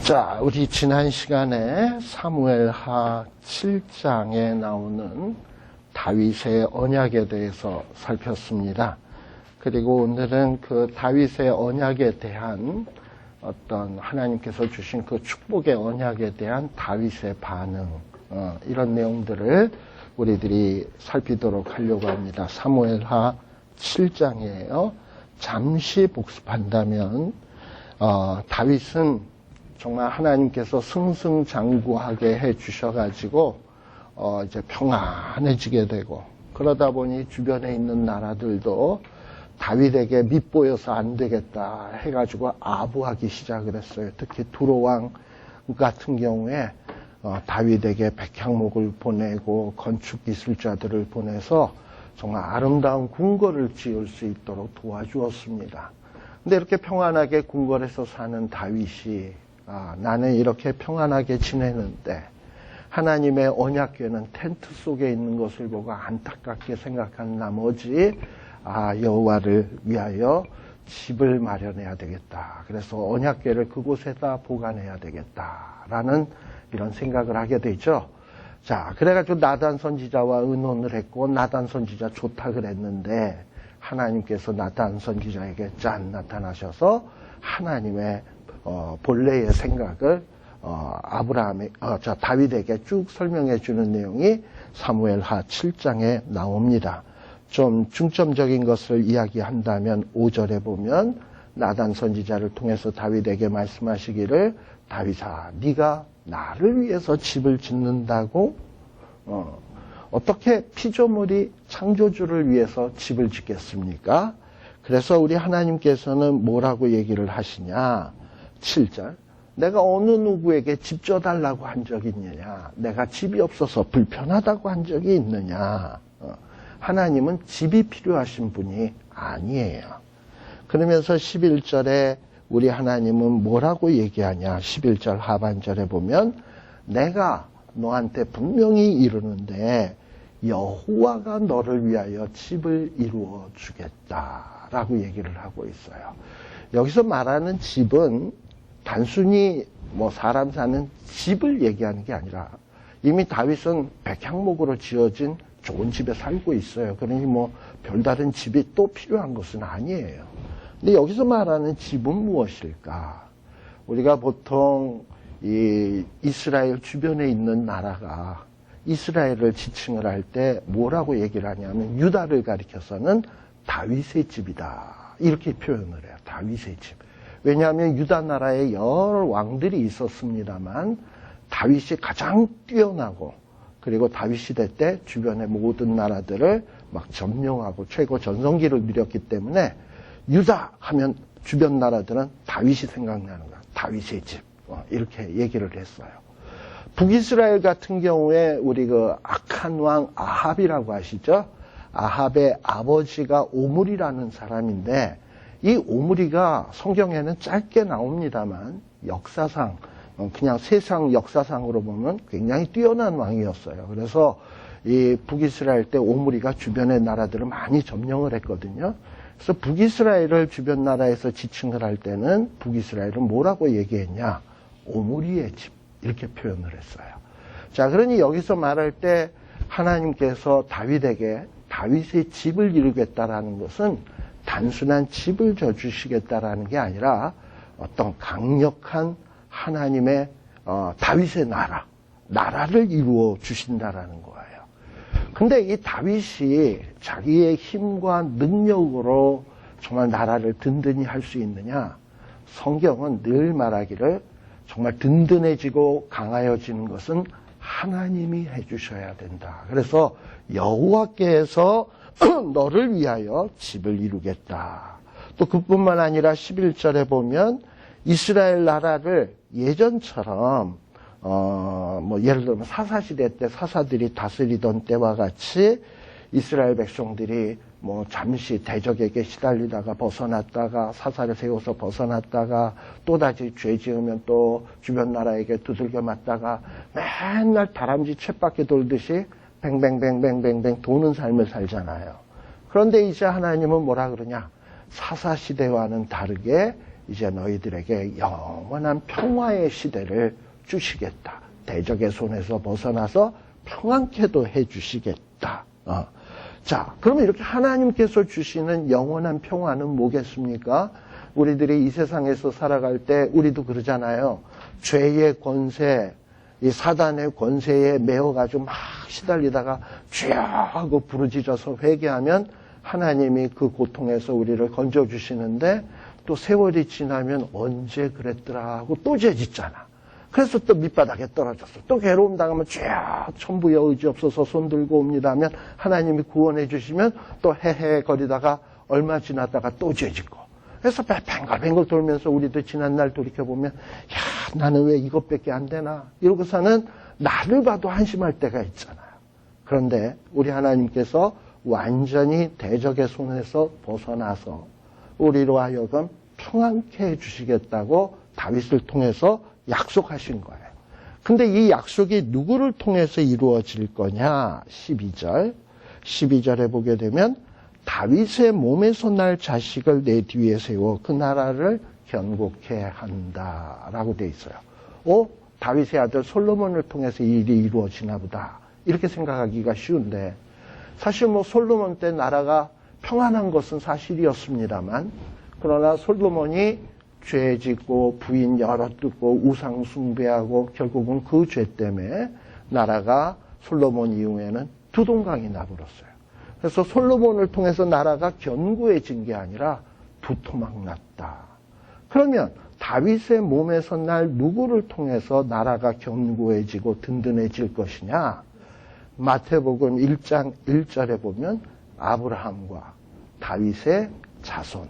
자, 우리 지난 시간에 사무엘하 7장에 나오는 다윗의 언약에 대해서 살폈습니다. 그리고 오늘은 그 다윗의 언약에 대한 어떤 하나님께서 주신 그 축복의 언약에 대한 다윗의 반응, 이런 내용들을 우리들이 살피도록 하려고 합니다. 사무엘하 7장이에요. 잠시 복습한다면 다윗은 정말 하나님께서 승승장구하게 해 주셔가지고 이제 평안해지게 되고, 그러다 보니 주변에 있는 나라들도 다윗에게 밉보여서 안 되겠다 해가지고 아부하기 시작을 했어요. 특히 두로왕 같은 경우에 다윗에게 백향목을 보내고 건축 기술자들을 보내서 정말 아름다운 궁궐을 지을 수 있도록 도와주었습니다. 근데 이렇게 평안하게 궁궐에서 사는 다윗이 나는 이렇게 평안하게 지내는데 하나님의 언약궤는 텐트 속에 있는 것을 보고 안타깝게 생각한 나머지 여호와를 위하여 집을 마련해야 되겠다. 그래서 언약궤를 그곳에다 보관해야 되겠다라는 이런 생각을 하게 되죠. 자, 그래가지고 나단 선지자와 의논을 했고 나단 선지자 좋다 그랬는데 하나님께서 나단 선지자에게 짠 나타나셔서 하나님의 본래의 생각을 다윗에게 쭉 설명해 주는 내용이 사무엘하 7장에 나옵니다. 좀 중점적인 것을 이야기한다면 5절에 보면 나단 선지자를 통해서 다윗에게 말씀하시기를, 다윗아, 네가 나를 위해서 집을 짓는다고? 어떻게 피조물이 창조주를 위해서 집을 짓겠습니까? 그래서 우리 하나님께서는 뭐라고 얘기를 하시냐? 7절. 내가 어느 누구에게 집 줘달라고 한 적이 있느냐? 내가 집이 없어서 불편하다고 한 적이 있느냐? 하나님은 집이 필요하신 분이 아니에요. 그러면서 11절에 우리 하나님은 뭐라고 얘기하냐? 11절 하반절에 보면 내가 너한테 분명히 이르는데 여호와가 너를 위하여 집을 이루어 주겠다라고 얘기를 하고 있어요. 여기서 말하는 집은 단순히 사람 사는 집을 얘기하는 게 아니라 이미 다윗은 백향목으로 지어진 좋은 집에 살고 있어요. 그러니 별다른 집이 또 필요한 것은 아니에요. 근데 여기서 말하는 집은 무엇일까? 우리가 보통 이 이스라엘 주변에 있는 나라가 이스라엘을 지칭을 할 때 뭐라고 얘기를 하냐면 유다를 가리켜서는 다윗의 집이다. 이렇게 표현을 해요. 다윗의 집. 왜냐하면 유다 나라에 여러 왕들이 있었습니다만 다윗이 가장 뛰어나고, 그리고 다윗 시대 때 주변의 모든 나라들을 막 점령하고 최고 전성기를 누렸기 때문에 유다 하면 주변 나라들은 다윗이 생각나는 거야. 다윗의 집. 이렇게 얘기를 했어요. 북이스라엘 같은 경우에 우리 그 악한 왕 아합이라고 아시죠? 아합의 아버지가 오므리라는 사람인데 이 오므리가 성경에는 짧게 나옵니다만 역사상 그냥 세상 역사상으로 보면 굉장히 뛰어난 왕이었어요. 그래서 이 북이스라엘 때 오므리가 주변의 나라들을 많이 점령을 했거든요. 그래서 북이스라엘을 주변 나라에서 지칭을 할 때는 북이스라엘은 뭐라고 얘기했냐? 오므리의 집, 이렇게 표현을 했어요. 자, 그러니 여기서 말할 때 하나님께서 다윗에게 다윗의 집을 이루겠다라는 것은 단순한 집을 져주시겠다라는 게 아니라 어떤 강력한 하나님의 다윗의 나라를 이루어 주신다라는 거예요. 근데 이 다윗이 자기의 힘과 능력으로 정말 나라를 든든히 할 수 있느냐? 성경은 늘 말하기를 정말 든든해지고 강하여지는 것은 하나님이 해주셔야 된다. 그래서 여호와께서 너를 위하여 집을 이루겠다. 또 그뿐만 아니라 11절에 보면 이스라엘 나라를 예전처럼 예를 들면 사사시대 때 사사들이 다스리던 때와 같이 이스라엘 백성들이 잠시 대적에게 시달리다가 벗어났다가 사사를 세워서 벗어났다가 또다시 죄 지으면 또 주변 나라에게 두들겨 맞다가 맨날 다람쥐 쳇바퀴 돌듯이 뱅뱅뱅뱅뱅뱅 도는 삶을 살잖아요. 그런데 이제 하나님은 뭐라 그러냐? 사사시대와는 다르게 이제 너희들에게 영원한 평화의 시대를 주시겠다. 대적의 손에서 벗어나서 평안케도 해주시겠다. 자, 그러면 이렇게 하나님께서 주시는 영원한 평화는 뭐겠습니까? 우리들이 이 세상에서 살아갈 때 우리도 그러잖아요. 죄의 권세, 이 사단의 권세에 매어가지고 막 시달리다가 주여 하고 부르짖어서 회개하면 하나님이 그 고통에서 우리를 건져주시는데 또 세월이 지나면 언제 그랬더라 하고 또 죄짓잖아. 그래서 또 밑바닥에 떨어졌어. 또 괴로움 당하면 주여 천부의 의지 없어서 손 들고 옵니다 하면 하나님이 구원해 주시면 또 헤헤거리다가 얼마 지나다가 또 죄짓고. 그래서 뱅글뱅글 돌면서 우리도 지난날 돌이켜보면 야 나는 왜 이것밖에 안 되나 이러고서는 나를 봐도 한심할 때가 있잖아요. 그런데 우리 하나님께서 완전히 대적의 손에서 벗어나서 우리로 하여금 평안케 해주시겠다고 다윗을 통해서 약속하신 거예요. 근데 이 약속이 누구를 통해서 이루어질 거냐? 12절에 보게 되면 다윗의 몸에서 날 자식을 내 뒤에 세워 그 나라를 견고케 한다라고 돼 있어요. 다윗의 아들 솔로몬을 통해서 이 일이 이루어지나 보다. 이렇게 생각하기가 쉬운데 사실 솔로몬 때 나라가 평안한 것은 사실이었습니다만 그러나 솔로몬이 죄 짓고 부인 여러 뜯고 우상 숭배하고 결국은 그 죄 때문에 나라가 솔로몬 이후에는 두동강이 나버렸어요. 그래서 솔로몬을 통해서 나라가 견고해진 게 아니라 두토막 났다. 그러면 다윗의 몸에서 날 누구를 통해서 나라가 견고해지고 든든해질 것이냐? 마태복음 1장 1절에 보면 아브라함과 다윗의 자손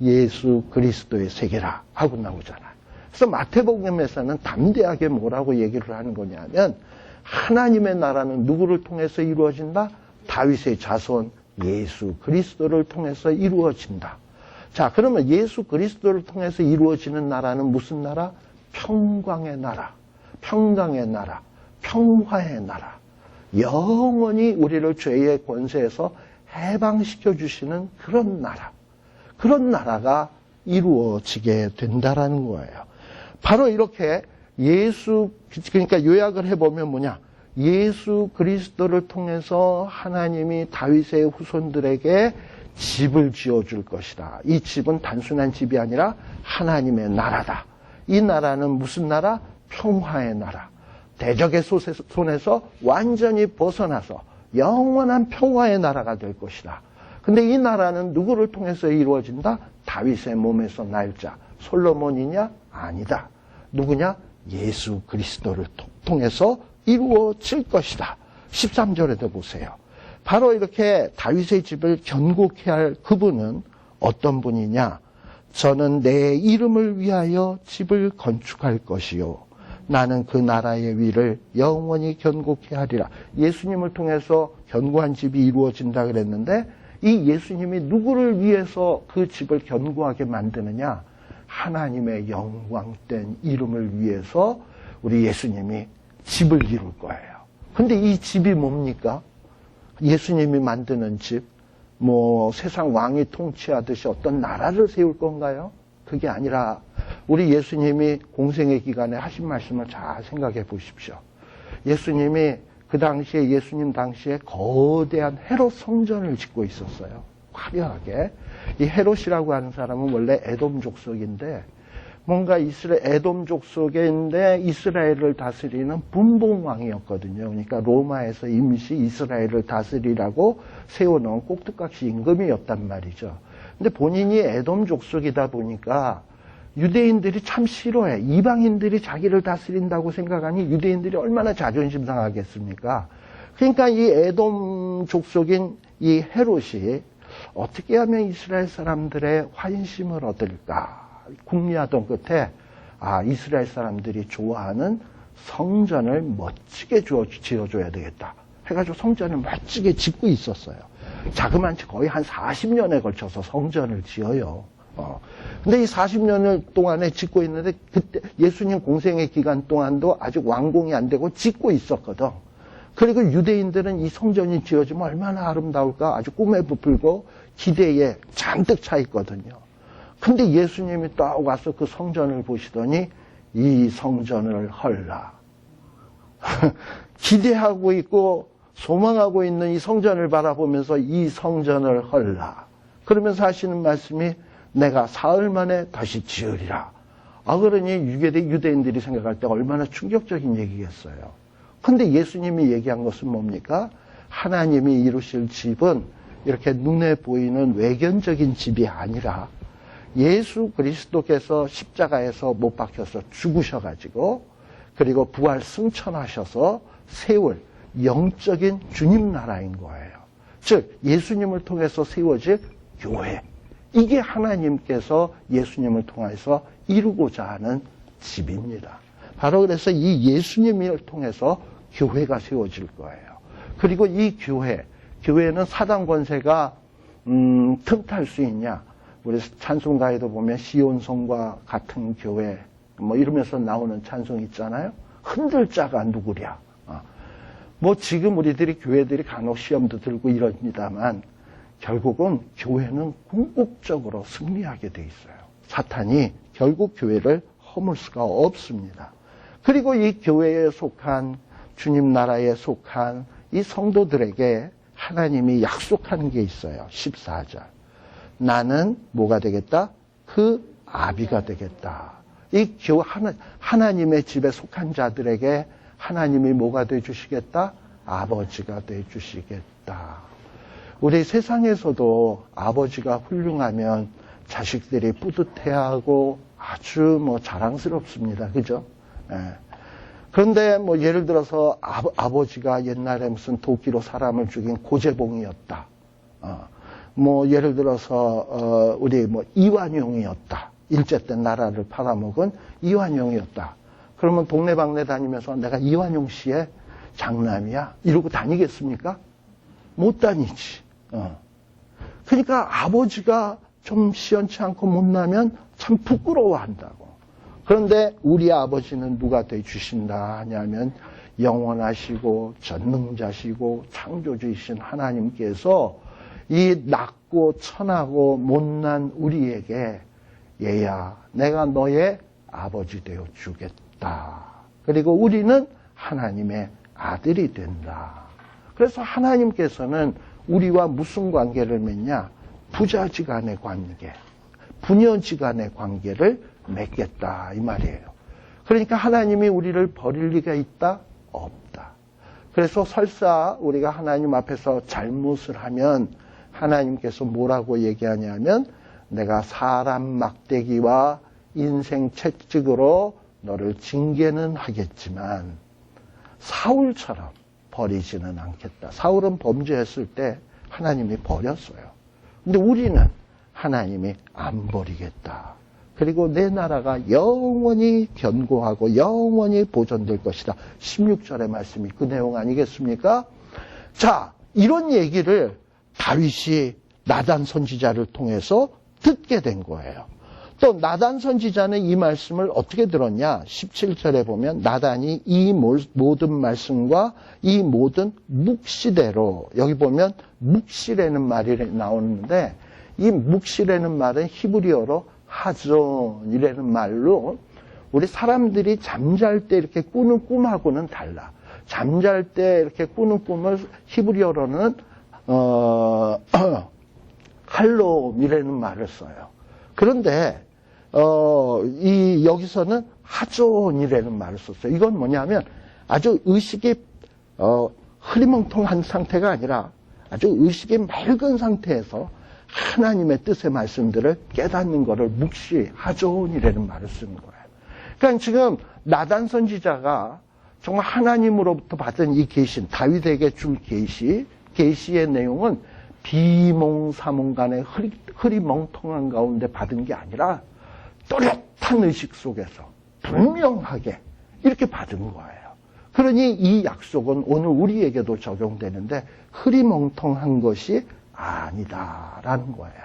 예수 그리스도의 세계라 하고 나오잖아요. 그래서 마태복음에서는 담대하게 뭐라고 얘기를 하는 거냐면 하나님의 나라는 누구를 통해서 이루어진다? 다윗의 자손 예수 그리스도를 통해서 이루어진다. 자, 그러면 예수 그리스도를 통해서 이루어지는 나라는 무슨 나라? 평강의 나라, 평강의 나라, 평화의 나라. 영원히 우리를 죄의 권세에서 해방시켜 주시는 그런 나라. 그런 나라가 이루어지게 된다라는 거예요. 바로 이렇게 그러니까 요약을 해보면 뭐냐? 예수 그리스도를 통해서 하나님이 다윗의 후손들에게 집을 지어줄 것이다. 이 집은 단순한 집이 아니라 하나님의 나라다. 이 나라는 무슨 나라? 평화의 나라. 대적의 손에서 완전히 벗어나서 영원한 평화의 나라가 될 것이다. 근데 이 나라는 누구를 통해서 이루어진다? 다윗의 몸에서 날자. 솔로몬이냐? 아니다. 누구냐? 예수 그리스도를 통해서 이루어질 것이다. 13절에도 보세요. 바로 이렇게 다윗의 집을 견고케 할 그분은 어떤 분이냐? 저는 내 이름을 위하여 집을 건축할 것이요. 나는 그 나라의 위를 영원히 견고케 하리라. 예수님을 통해서 견고한 집이 이루어진다 그랬는데 이 예수님이 누구를 위해서 그 집을 견고하게 만드느냐? 하나님의 영광된 이름을 위해서 우리 예수님이 집을 이룰 거예요. 근데 이 집이 뭡니까? 예수님이 만드는 집, 세상 왕이 통치하듯이 어떤 나라를 세울 건가요? 그게 아니라 우리 예수님이 공생의 기간에 하신 말씀을 잘 생각해 보십시오. 예수님이 예수님 당시에 거대한 헤롯 성전을 짓고 있었어요. 화려하게. 이 헤롯이라고 하는 사람은 원래 에돔 족속인데 뭔가 에돔 족속인데 이스라엘을 다스리는 분봉왕이었거든요. 그러니까 로마에서 임시 이스라엘을 다스리라고 세워놓은 꼭두각시 임금이었단 말이죠. 근데 본인이 에돔 족속이다 보니까 유대인들이 참 싫어해. 이방인들이 자기를 다스린다고 생각하니 유대인들이 얼마나 자존심 상하겠습니까? 그러니까 이 에돔 족속인 이 헤롯이 어떻게 하면 이스라엘 사람들의 환심을 얻을까 궁리하던 끝에 이스라엘 사람들이 좋아하는 성전을 멋지게 지어줘야 되겠다 해가지고 성전을 멋지게 짓고 있었어요. 자그마치 거의 한 40년에 걸쳐서 성전을 지어요. 근데 이 40년을 동안에 짓고 있는데 그때 예수님 공생의 기간 동안도 아직 완공이 안 되고 짓고 있었거든. 그리고 유대인들은 이 성전이 지어지면 얼마나 아름다울까 아주 꿈에 부풀고 기대에 잔뜩 차 있거든요. 근데 예수님이 딱 와서 그 성전을 보시더니 이 성전을 헐라. 기대하고 있고 소망하고 있는 이 성전을 바라보면서 이 성전을 헐라. 그러면서 하시는 말씀이 내가 사흘 만에 다시 지으리라. 그러니 유대인들이 생각할 때 얼마나 충격적인 얘기겠어요. 근데 예수님이 얘기한 것은 뭡니까? 하나님이 이루실 집은 이렇게 눈에 보이는 외견적인 집이 아니라 예수 그리스도께서 십자가에서 못 박혀서 죽으셔가지고 그리고 부활 승천하셔서 세울 영적인 주님 나라인 거예요. 즉 예수님을 통해서 세워질 교회. 이게 하나님께서 예수님을 통해서 이루고자 하는 집입니다. 바로 그래서 이 예수님을 통해서 교회가 세워질 거예요. 그리고 이 교회는 사단 권세가 틈탈 수 있냐? 우리 찬송가에도 보면 시온성과 같은 교회 뭐 이러면서 나오는 찬송 있잖아요. 흔들 자가 누구랴. 뭐 지금 우리들이 교회들이 간혹 시험도 들고 이럽니다만 결국은 교회는 궁극적으로 승리하게 돼 있어요. 사탄이 결국 교회를 허물 수가 없습니다. 그리고 이 교회에 속한 주님 나라에 속한 이 성도들에게 하나님이 약속하는 게 있어요. 14절. 나는 뭐가 되겠다? 그 아비가 되겠다. 이 하나님의 집에 속한 자들에게 하나님이 뭐가 되어주시겠다? 아버지가 되어주시겠다. 우리 세상에서도 아버지가 훌륭하면 자식들이 뿌듯해하고 아주 자랑스럽습니다. 그죠? 예. 그런데 예를 들어서 아버지가 옛날에 무슨 도끼로 사람을 죽인 고재봉이었다. 예를 들어서 우리 이완용이었다. 일제 때 나라를 팔아먹은 이완용이었다. 그러면 동네방네 다니면서 내가 이완용 씨의 장남이야 이러고 다니겠습니까? 못 다니지. 그러니까 아버지가 좀 시원치 않고 못나면 참 부끄러워한다고. 그런데 우리 아버지는 누가 되어주신다 하냐면 영원하시고 전능자시고 창조주이신 하나님께서 이 낮고 천하고 못난 우리에게 얘야 내가 너의 아버지 되어 주겠다. 그리고 우리는 하나님의 아들이 된다. 그래서 하나님께서는 우리와 무슨 관계를 맺냐? 부자지간의 관계, 부녀지간의 관계를 맺겠다 이 말이에요. 그러니까 하나님이 우리를 버릴 리가 있다? 없다. 그래서 설사 우리가 하나님 앞에서 잘못을 하면 하나님께서 뭐라고 얘기하냐면 내가 사람 막대기와 인생 채찍으로 너를 징계는 하겠지만 사울처럼 버리지는 않겠다. 사울은 범죄했을 때 하나님이 버렸어요. 근데 우리는 하나님이 안 버리겠다. 그리고 내 나라가 영원히 견고하고 영원히 보존될 것이다. 16절의 말씀이 그 내용 아니겠습니까? 자, 이런 얘기를 다윗이 나단 선지자를 통해서 듣게 된 거예요. 또 나단 선지자는 이 말씀을 어떻게 들었냐? 17절에 보면 나단이 이 모든 말씀과 이 모든 묵시대로, 여기 보면 묵시라는 말이 나오는데 이 묵시라는 말은 히브리어로 하존이라는 말로 우리 사람들이 잠잘 때 이렇게 꾸는 꿈하고는 달라. 잠잘 때 이렇게 꾸는 꿈을 히브리어로는 할롬이라는 말을 써요. 그런데 여기서는 하존이라는 말을 썼어요. 이건 뭐냐면 아주 의식이 흐리멍텅한 상태가 아니라 아주 의식이 맑은 상태에서 하나님의 뜻의 말씀들을 깨닫는 것을 묵시, 하존이라는 말을 쓰는 거예요. 그러니까 지금 나단 선지자가 정말 하나님으로부터 받은 이 계시, 다윗에게 줄 계시의 내용은 비몽사몽간의 흐리멍텅한 가운데 받은 게 아니라 또렷한 의식 속에서 분명하게 이렇게 받은 거예요. 그러니 이 약속은 오늘 우리에게도 적용되는데 흐리멍텅한 것이 아니다라는 거예요.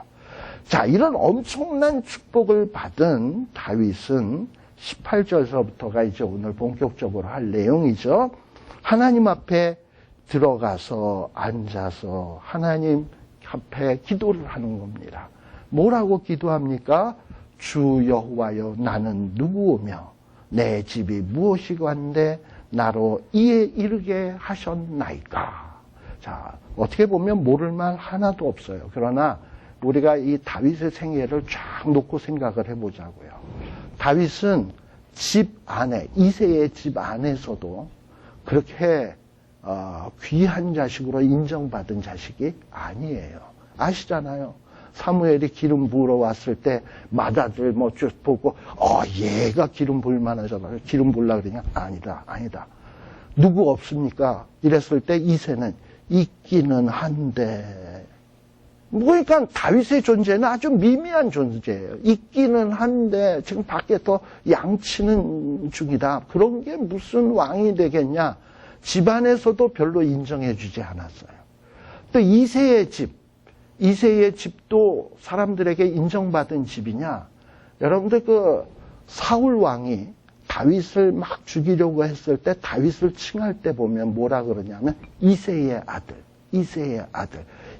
자, 이런 엄청난 축복을 받은 다윗은 18절서부터가 이제 오늘 본격적으로 할 내용이죠. 하나님 앞에 들어가서 앉아서 하나님 앞에 기도를 하는 겁니다. 뭐라고 기도합니까? 주 여호와여 나는 누구오며 내 집이 무엇이건데 나로 이에 이르게 하셨나이까. 자, 어떻게 보면 모를 말 하나도 없어요. 그러나 우리가 이 다윗의 생애를 쫙 놓고 생각을 해보자고요. 다윗은 집 안에, 이새의 집 안에서도 그렇게 귀한 자식으로 인정받은 자식이 아니에요. 아시잖아요. 사무엘이 기름 부으러 왔을 때 맏아들 뭐 쭉 보고 얘가 기름 부을 만하잖아요. 기름 부으려고 그러냐? 아니다. 누구 없습니까? 이랬을 때 이새는 있기는 한데, 그러니까 다윗의 존재는 아주 미미한 존재예요. 있기는 한데 지금 밖에서 양치는 중이다. 그런 게 무슨 왕이 되겠냐? 집안에서도 별로 인정해주지 않았어요. 또 이새의 집도 사람들에게 인정받은 집이냐? 여러분들 사울 왕이 다윗을 막 죽이려고 했을 때 다윗을 칭할 때 보면 뭐라 그러냐면 이새의 아들.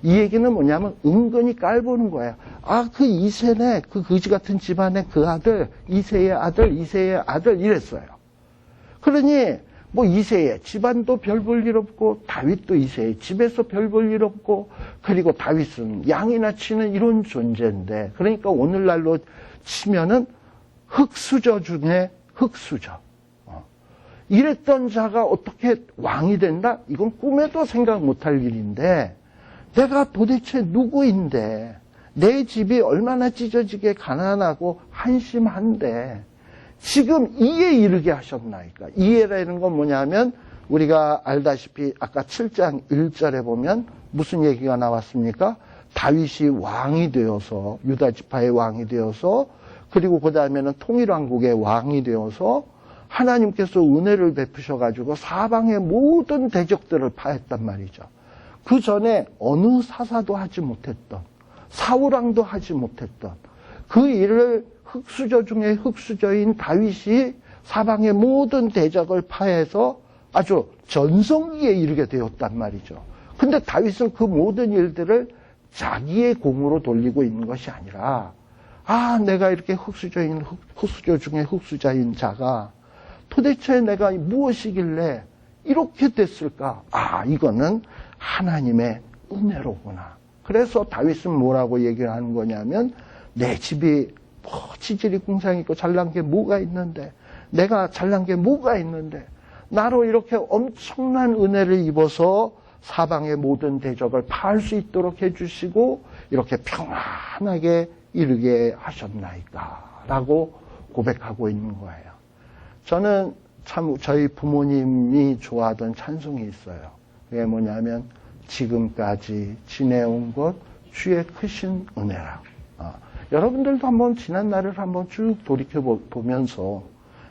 이 얘기는 뭐냐면 은근히 깔보는 거예요. 그 이새네, 그 거지 같은 집안의 그 아들, 이새의 아들 이랬어요. 그러니 뭐 이새의 집안도 별 볼 일 없고 다윗도 이새의 집에서 별 볼 일 없고 그리고 다윗은 양이나 치는 이런 존재인데 그러니까 오늘날로 치면은 흙수저 중에 흙수저. 이랬던 자가 어떻게 왕이 된다? 이건 꿈에도 생각 못할 일인데 내가 도대체 누구인데 내 집이 얼마나 찢어지게 가난하고 한심한데 지금 이에 이르게 하셨나이까. 이에라는 건 뭐냐면 우리가 알다시피 아까 7장 1절에 보면 무슨 얘기가 나왔습니까? 다윗이 왕이 되어서 유다 지파의 왕이 되어서 그리고 그 다음에는 통일왕국의 왕이 되어서 하나님께서 은혜를 베푸셔가지고 사방의 모든 대적들을 파했단 말이죠. 그 전에 어느 사사도 하지 못했던, 사울왕도 하지 못했던 그 일을 흙수저 중에 흙수저인 다윗이 사방의 모든 대적을 파해서 아주 전성기에 이르게 되었단 말이죠. 근데 다윗은 그 모든 일들을 자기의 공으로 돌리고 있는 것이 아니라 내가 이렇게 흙수저 중에 흙수저인 자가 도대체 내가 무엇이길래 이렇게 됐을까? 이거는 하나님의 은혜로구나. 그래서 다윗은 뭐라고 얘기를 하는 거냐면 내 집이 치질이 궁상이 있고 잘난 게 뭐가 있는데 내가 잘난 게 뭐가 있는데 나로 이렇게 엄청난 은혜를 입어서 사방의 모든 대적을 파할 수 있도록 해주시고 이렇게 평안하게 이르게 하셨나이까 라고 고백하고 있는 거예요. 저는 참 저희 부모님이 좋아하던 찬송이 있어요. 그게 뭐냐면 지금까지 지내온 것 주의 크신 은혜라. 여러분들도 한번 지난 날을 한번 쭉 돌이켜보면서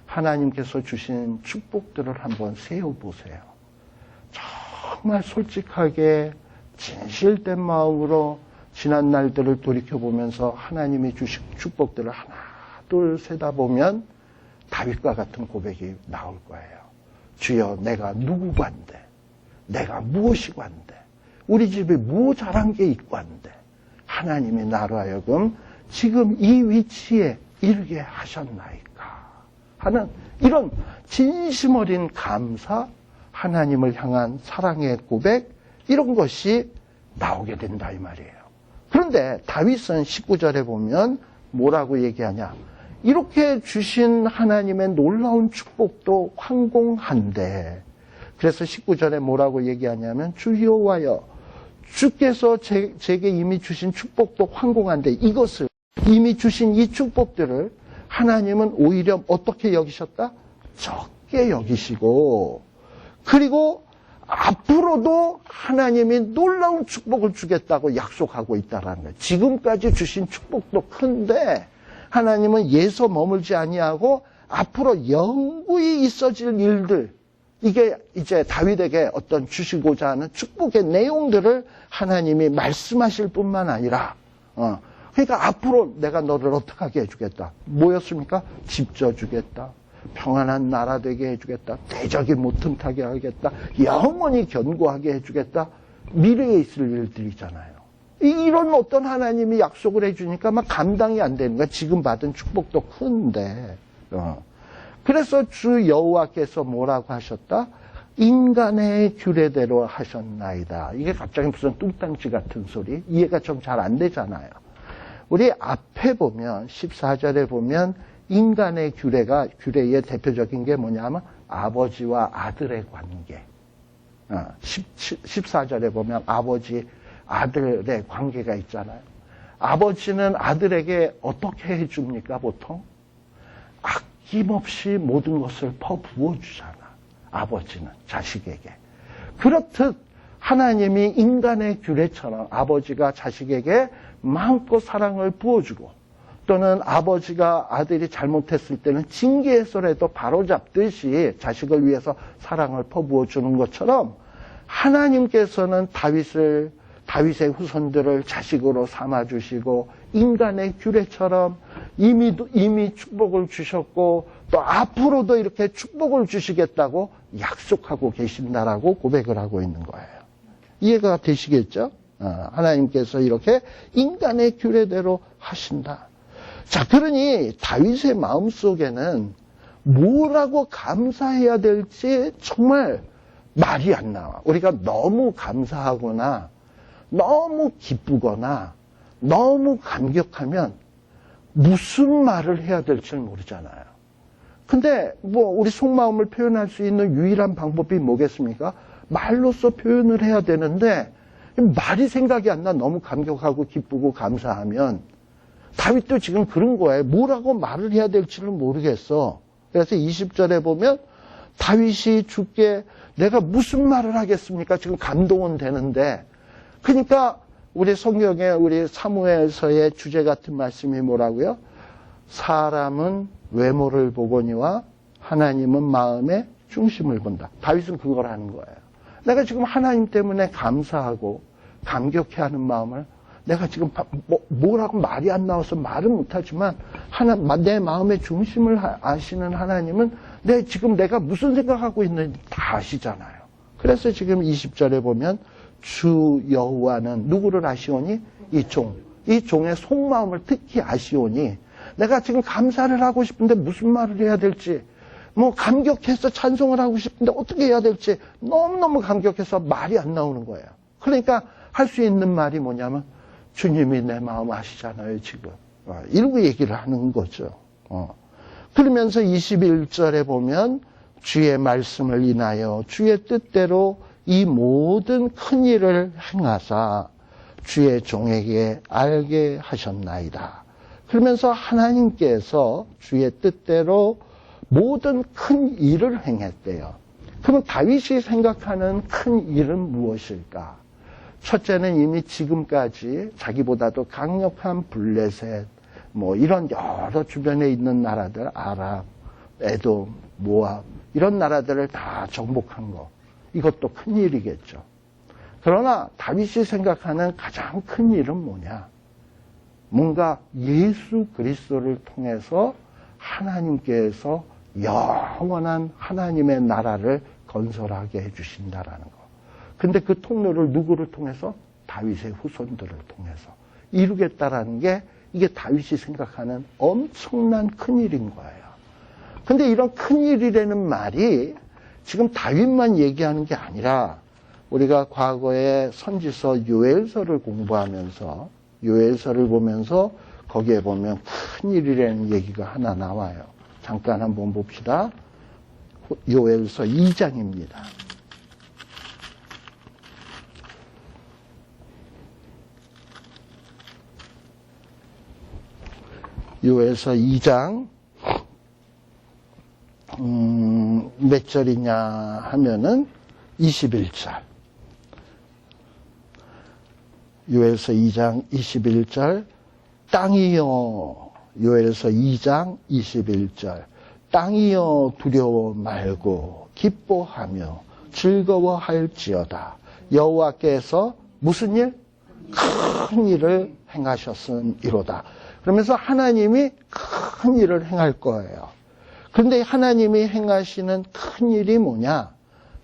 하나님께서 주신 축복들을 한번 세어보세요. 정말 솔직하게 진실된 마음으로 지난 날들을 돌이켜보면서 하나님이 주신 축복들을 하나 둘 세다 보면 다윗과 같은 고백이 나올 거예요. 주여 내가 누구관데 내가 무엇이관데 우리 집에 뭐 잘한 게 있관데 하나님이 나로 하여금 지금 이 위치에 이르게 하셨나이까 하는 이런 진심 어린 감사, 하나님을 향한 사랑의 고백 이런 것이 나오게 된다 이 말이에요. 그런데 다윗은 19절에 보면 뭐라고 얘기하냐? 이렇게 주신 하나님의 놀라운 축복도 황공한데 그래서 19절에 뭐라고 얘기하냐면 주 여호와여 주께서 제게 이미 주신 축복도 황공한데 이것을 이미 주신 이 축복들을 하나님은 오히려 어떻게 여기셨다? 적게 여기시고 그리고 앞으로도 하나님이 놀라운 축복을 주겠다고 약속하고 있다는 거예요. 지금까지 주신 축복도 큰데 하나님은 예서 머물지 아니하고 앞으로 영구히 있어질 일들 이게 이제 다윗에게 어떤 주시고자 하는 축복의 내용들을 하나님이 말씀하실 뿐만 아니라 그러니까 앞으로 내가 너를 어떻게 하게 해주겠다. 뭐였습니까? 집 져주겠다. 평안한 나라 되게 해주겠다. 대적이 못 틈타게 하겠다. 영원히 견고하게 해주겠다. 미래에 있을 일들이잖아요. 이런 어떤 하나님이 약속을 해주니까 막 감당이 안 되는 거야. 지금 받은 축복도 큰데. 그래서 주 여호와께서 뭐라고 하셨다? 인간의 규례대로 하셨나이다. 이게 갑자기 무슨 뚱땅지 같은 소리? 이해가 좀 잘 안 되잖아요. 우리 앞에 보면 14절에 보면 인간의 규례의 대표적인 게 뭐냐면 아버지와 아들의 관계. 14절에 보면 아버지, 아들의 관계가 있잖아요. 아버지는 아들에게 어떻게 해줍니까, 보통? 아낌없이 모든 것을 퍼부어주잖아. 아버지는 자식에게. 그렇듯 하나님이 인간의 규례처럼 아버지가 자식에게 마음껏 사랑을 부어주고 또는 아버지가 아들이 잘못했을 때는 징계해서라도 바로잡듯이 자식을 위해서 사랑을 퍼부어주는 것처럼 하나님께서는 다윗의 후손들을 자식으로 삼아주시고 인간의 규례처럼 이미 축복을 주셨고 또 앞으로도 이렇게 축복을 주시겠다고 약속하고 계신다라고 고백을 하고 있는 거예요. 이해가 되시겠죠? 하나님께서 이렇게 인간의 규례대로 하신다. 자, 그러니 다윗의 마음속에는 뭐라고 감사해야 될지 정말 말이 안 나와. 우리가 너무 감사하거나 너무 기쁘거나 너무 감격하면 무슨 말을 해야 될지 모르잖아요. 근데 우리 속마음을 표현할 수 있는 유일한 방법이 뭐겠습니까? 말로써 표현을 해야 되는데 말이 생각이 안 나. 너무 감격하고 기쁘고 감사하면. 다윗도 지금 그런 거예요. 뭐라고 말을 해야 될지를 모르겠어. 그래서 20절에 보면 다윗이 주께 내가 무슨 말을 하겠습니까? 지금 감동은 되는데. 그러니까 우리 성경에 우리 사무엘서의 주제 같은 말씀이 뭐라고요? 사람은 외모를 보거니와 하나님은 마음의 중심을 본다. 다윗은 그걸 하는 거예요. 내가 지금 하나님 때문에 감사하고 감격해하는 마음을 내가 지금 뭐라고 말이 안 나와서 말은 못하지만 내 마음의 중심을 아시는 하나님은 지금 내가 무슨 생각하고 있는지 다 아시잖아요. 그래서 지금 20절에 보면 주 여호와는 누구를 아시오니? 이 종의 속마음을 특히 아시오니 내가 지금 감사를 하고 싶은데 무슨 말을 해야 될지 감격해서 찬송을 하고 싶은데 어떻게 해야 될지 너무너무 감격해서 말이 안 나오는 거예요. 그러니까 할 수 있는 말이 뭐냐면 주님이 내 마음 아시잖아요, 지금. 이러고 얘기를 하는 거죠. 그러면서 21절에 보면 주의 말씀을 인하여 주의 뜻대로 이 모든 큰 일을 행하사 주의 종에게 알게 하셨나이다. 그러면서 하나님께서 주의 뜻대로 모든 큰 일을 행했대요. 그럼 다윗이 생각하는 큰 일은 무엇일까? 첫째는 이미 지금까지 자기보다도 강력한 블레셋, 이런 여러 주변에 있는 나라들, 아람, 에돔, 모압, 이런 나라들을 다 정복한 거. 이것도 큰 일이겠죠. 그러나 다윗이 생각하는 가장 큰 일은 뭐냐? 뭔가 예수 그리스도를 통해서 하나님께서 영원한 하나님의 나라를 건설하게 해주신다라는 거. 근데 그 통로를 누구를 통해서? 다윗의 후손들을 통해서 이루겠다라는 게 이게 다윗이 생각하는 엄청난 큰일인 거예요. 근데 이런 큰일이라는 말이 지금 다윗만 얘기하는 게 아니라 우리가 과거에 선지서 요엘서를 공부하면서 요엘서를 보면서 거기에 보면 큰일이라는 얘기가 하나 나와요. 잠깐 한번 봅시다. 요엘서 2장입니다. 요엘서 2장 몇 절이냐 하면은 21절. 요엘서 2장 21절. 땅이여, 요엘서 2장 21절. 땅이여 두려워 말고 기뻐하며 즐거워할지어다. 여호와께서 무슨 일? 큰 일을 행하셨으니로다. 그러면서 하나님이 큰 일을 행할 거예요. 그런데 하나님이 행하시는 큰 일이 뭐냐?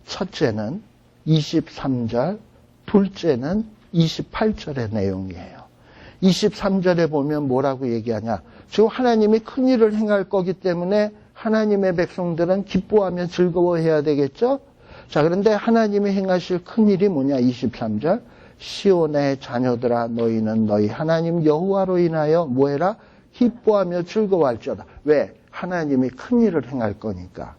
첫째는 23절, 둘째는 28절의 내용이에요. 23절에 보면 뭐라고 얘기하냐. 지금 하나님이 큰 일을 행할 거기 때문에 하나님의 백성들은 기뻐하며 즐거워해야 되겠죠? 자, 그런데 하나님이 행하실 큰 일이 뭐냐? 23절. 시온의 자녀들아 너희는 너희 하나님 여호와로 인하여 뭐해라? 기뻐하며 즐거워할지어다. 왜? 하나님이 큰 일을 행할 거니까.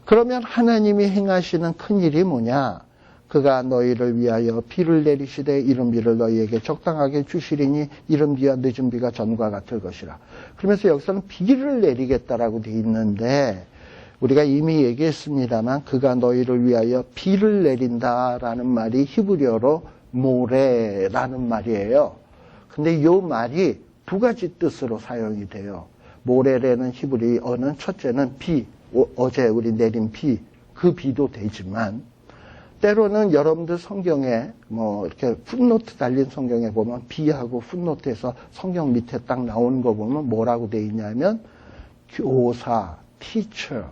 그러면 하나님이 행하시는 큰 일이 뭐냐? 그가 너희를 위하여 비를 내리시되 이른 비를 너희에게 적당하게 주시리니 이른 비와 늦은 비가 전과 같을 것이라. 그러면서 여기서는 비를 내리겠다라고 돼 있는데 우리가 이미 얘기했습니다만 그가 너희를 위하여 비를 내린다라는 말이 히브리어로 모레라는 말이에요. 근데 이 말이 두 가지 뜻으로 사용이 돼요. 모레라는 히브리어는 첫째는 비, 어제 우리 내린 비, 그 비도 되지만 때로는 여러분들 성경에 뭐 이렇게 풋노트 달린 성경에 보면 비하고 풋노트에서 성경 밑에 딱 나오는 거 보면 뭐라고 돼 있냐면 교사, teacher,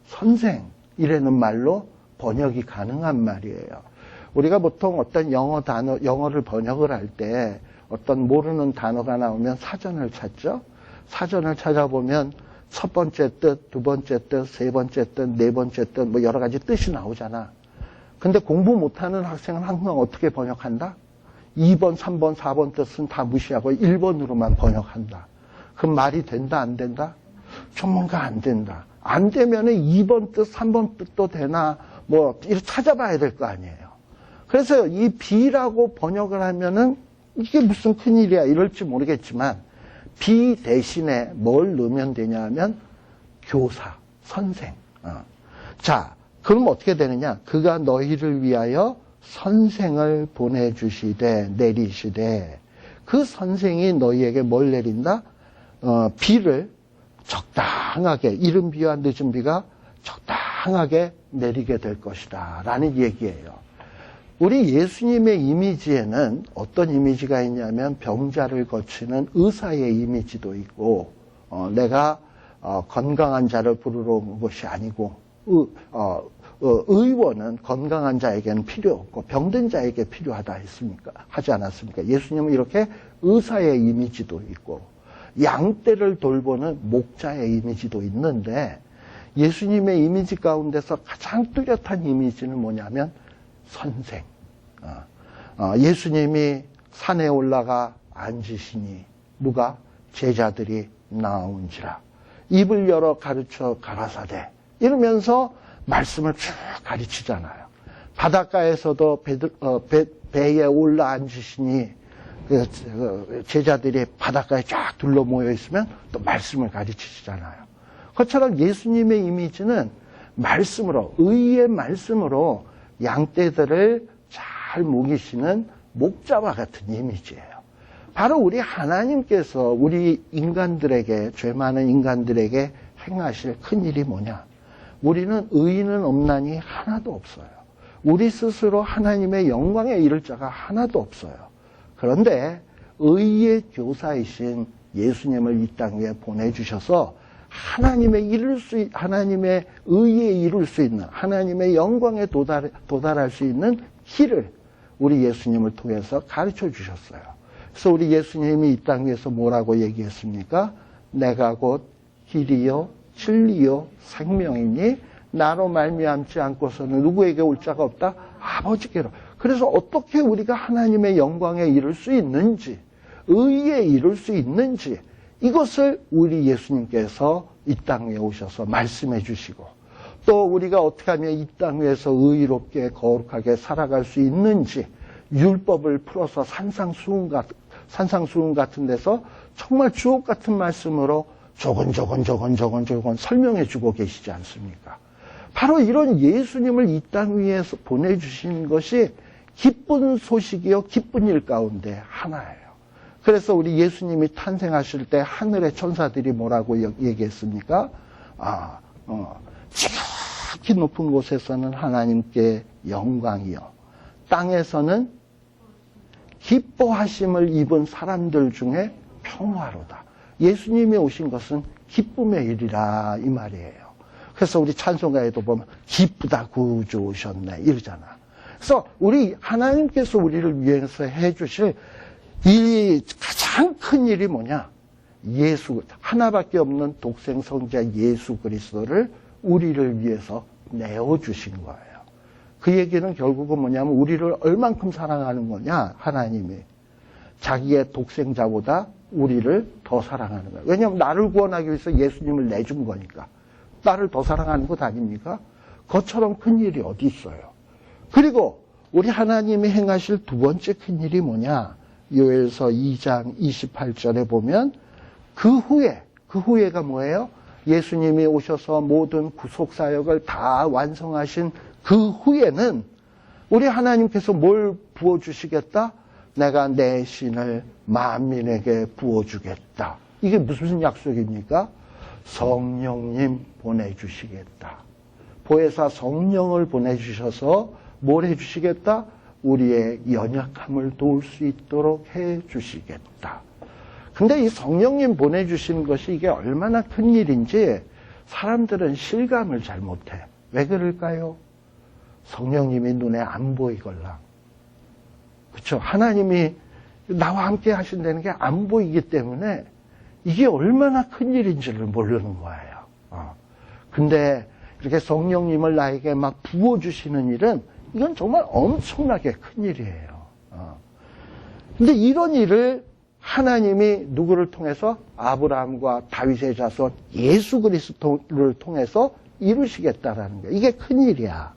선생 이라는 말로 번역이 가능한 말이에요. 우리가 보통 어떤 영어를 번역을 할 때 어떤 모르는 단어가 나오면 사전을 찾죠. 사전을 찾아보면 첫 번째 뜻, 두 번째 뜻, 세 번째 뜻, 네 번째 뜻, 뭐 여러 가지 뜻이 나오잖아. 근데 공부 못하는 학생은 항상 어떻게 번역한다? 2번, 3번, 4번 뜻은 다 무시하고 1번으로만 번역한다. 그럼 말이 된다, 안 된다? 좀 뭔가 안 된다. 안 되면은 2번 뜻, 3번 뜻도 되나, 뭐, 이렇게 찾아봐야 될 거 아니에요. 그래서 이 비라고 번역을 하면은 이게 무슨 큰일이야, 이럴지 모르겠지만, 비 대신에 뭘 넣으면 되냐 하면, 교사, 선생. 자, 그럼 어떻게 되느냐? 그가 너희를 위하여 선생을 보내주시되, 내리시되, 그 선생이 너희에게 뭘 내린다? 비를 적당하게, 이른 비와 늦은 비가 적당하게 내리게 될 것이다. 라는 얘기예요. 우리 예수님의 이미지에는 어떤 이미지가 있냐면 병자를 고치는 의사의 이미지도 있고, 내가 건강한 자를 부르러 온 것이 아니고, 의원은 건강한 자에게는 필요 없고 병든 자에게 필요하다 했습니까? 하지 않았습니까? 예수님은 이렇게 의사의 이미지도 있고 양떼를 돌보는 목자의 이미지도 있는데 예수님의 이미지 가운데서 가장 뚜렷한 이미지는 뭐냐면 선생. 예수님이 산에 올라가 앉으시니 누가? 제자들이 나온지라. 입을 열어 가르쳐 가라사대. 이러면서 말씀을 쭉 가르치잖아요. 바닷가에서도 배에 올라 앉으시니 제자들이 바닷가에 쫙 둘러 모여 있으면 또 말씀을 가르치시잖아요. 그것처럼 예수님의 이미지는 말씀으로, 의의 말씀으로 양떼들을 잘 먹이시는 목자와 같은 이미지예요. 바로 우리 하나님께서 우리 인간들에게, 죄 많은 인간들에게 행하실 큰 일이 뭐냐? 우리는 의인은 없나니 하나도 없어요. 우리 스스로 하나님의 영광에 이를 자가 하나도 없어요. 그런데 의의 교사이신 예수님을 이 땅 위에 보내주셔서 하나님의 의에 이룰 수 있는, 하나님의 영광에 도달할 수 있는 길을 우리 예수님을 통해서 가르쳐 주셨어요. 그래서 우리 예수님이 이 땅 위에서 뭐라고 얘기했습니까? 내가 곧 길이요 진리요 생명이니 나로 말미암지 않고서는 누구에게 올 자가 없다? 아버지께로. 그래서 어떻게 우리가 하나님의 영광에 이룰 수 있는지, 의에 이룰 수 있는지, 이것을 우리 예수님께서 이 땅 위에 오셔서 말씀해 주시고, 또 우리가 어떻게 하면 이 땅 위에서 의롭게 거룩하게 살아갈 수 있는지 율법을 풀어서 산상수훈 같은 데서 정말 주옥 같은 말씀으로 조건 설명해 주고 계시지 않습니까? 바로 이런 예수님을 이 땅 위에서 보내주신 것이 기쁜 소식이요, 기쁜 일 가운데 하나예요. 그래서 우리 예수님이 탄생하실 때 하늘의 천사들이 뭐라고 얘기했습니까? 지극히 높은 곳에서는 하나님께 영광이요, 땅에서는 기뻐하심을 입은 사람들 중에 평화로다. 예수님이 오신 것은 기쁨의 일이라 이 말이에요. 그래서 우리 찬송가에도 보면 기쁘다 구주 오셨네 이러잖아. 그래서 우리 하나님께서 우리를 위해서 해주실 이 가장 큰 일이 뭐냐? 예수, 하나밖에 없는 독생 성자 예수 그리스도를 우리를 위해서 내어주신 거예요. 그 얘기는 결국은 뭐냐면 우리를 얼만큼 사랑하는 거냐? 하나님이. 자기의 독생자보다 우리를 더 사랑하는 거예요. 왜냐하면 나를 구원하기 위해서 예수님을 내준 거니까. 나를 더 사랑하는 것 아닙니까? 그것처럼 큰 일이 어디 있어요. 그리고 우리 하나님이 행하실 두 번째 큰 일이 뭐냐? 요엘서 2장 28절에 보면 그 후에가 뭐예요? 예수님이 오셔서 모든 구속사역을 다 완성하신 그 후에는 우리 하나님께서 뭘 부어주시겠다? 내가 내 신을 만민에게 부어주겠다. 이게 무슨 약속입니까? 성령님 보내주시겠다. 보혜사 성령을 보내주셔서 뭘 해주시겠다? 우리의 연약함을 도울 수 있도록 해주시겠다. 근데 이 성령님 보내주시는 것이 이게 얼마나 큰 일인지 사람들은 실감을 잘 못해. 왜 그럴까요? 성령님이 눈에 안 보이걸라. 그렇죠? 하나님이 나와 함께 하신다는 게 안 보이기 때문에 이게 얼마나 큰 일인지를 모르는 거예요. 근데 이렇게 성령님을 나에게 막 부어주시는 일은 이건 정말 엄청나게 큰 일이에요. 근데 이런 일을 하나님이 누구를 통해서? 아브라함과 다윗의 자손 예수 그리스도를 통해서 이루시겠다라는 거예요. 이게 큰 일이야.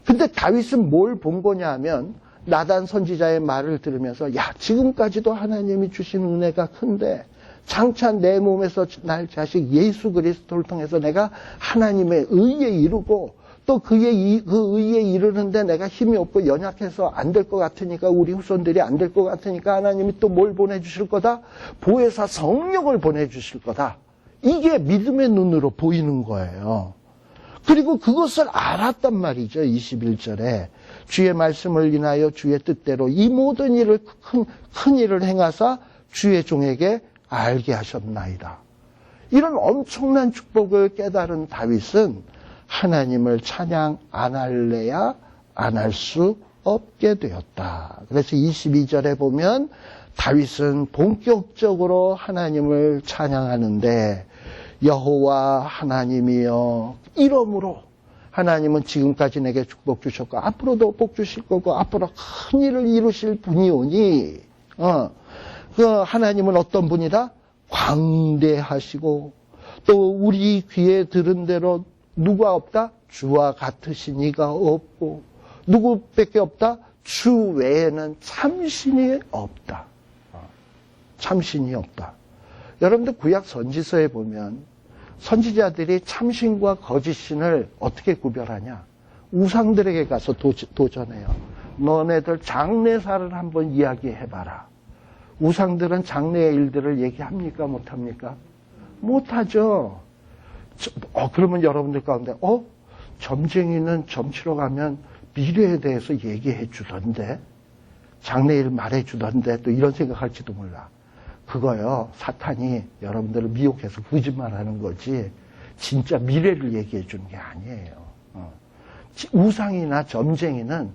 근데 다윗은 뭘 본 거냐 하면 나단 선지자의 말을 들으면서 야, 지금까지도 하나님이 주신 은혜가 큰데 장차 내 몸에서 날 자식 예수 그리스도를 통해서 내가 하나님의 의에 이르고 또 그 의에 이르는데 내가 힘이 없고 연약해서 안 될 것 같으니까 우리 후손들이 안 될 것 같으니까 하나님이 또 뭘 보내주실 거다? 보혜사 성령을 보내주실 거다. 이게 믿음의 눈으로 보이는 거예요. 그리고 그것을 알았단 말이죠. 21절에 주의 말씀을 인하여 주의 뜻대로 이 모든 일을 큰 일을 행하사 주의 종에게 알게 하셨나이다. 이런 엄청난 축복을 깨달은 다윗은 하나님을 찬양 안 할래야 안 할 수 없게 되었다. 그래서 22절에 보면 다윗은 본격적으로 하나님을 찬양하는데 여호와 하나님이여 이러므로 하나님은 지금까지 내게 축복 주셨고 앞으로도 복 주실 거고 앞으로 큰 일을 이루실 분이오니 그 하나님은 어떤 분이다? 광대하시고 또 우리 귀에 들은 대로 누가 없다? 주와 같으신 이가 없고 누구밖에 없다? 주 외에는 참신이 없다. 참신이 없다. 여러분들 구약 선지서에 보면 선지자들이 참신과 거짓신을 어떻게 구별하냐? 우상들에게 가서 도전해요. 너네들 장래사를 한번 이야기해봐라. 우상들은 장래의 일들을 얘기합니까? 못합니까? 못하죠. 그러면 여러분들 가운데 점쟁이는 점치러 가면 미래에 대해서 얘기해 주던데 장래일 말해 주던데 또 이런 생각할지도 몰라. 그거요, 사탄이 여러분들을 미혹해서 거짓말하는 거지 진짜 미래를 얘기해 주는 게 아니에요. 우상이나 점쟁이는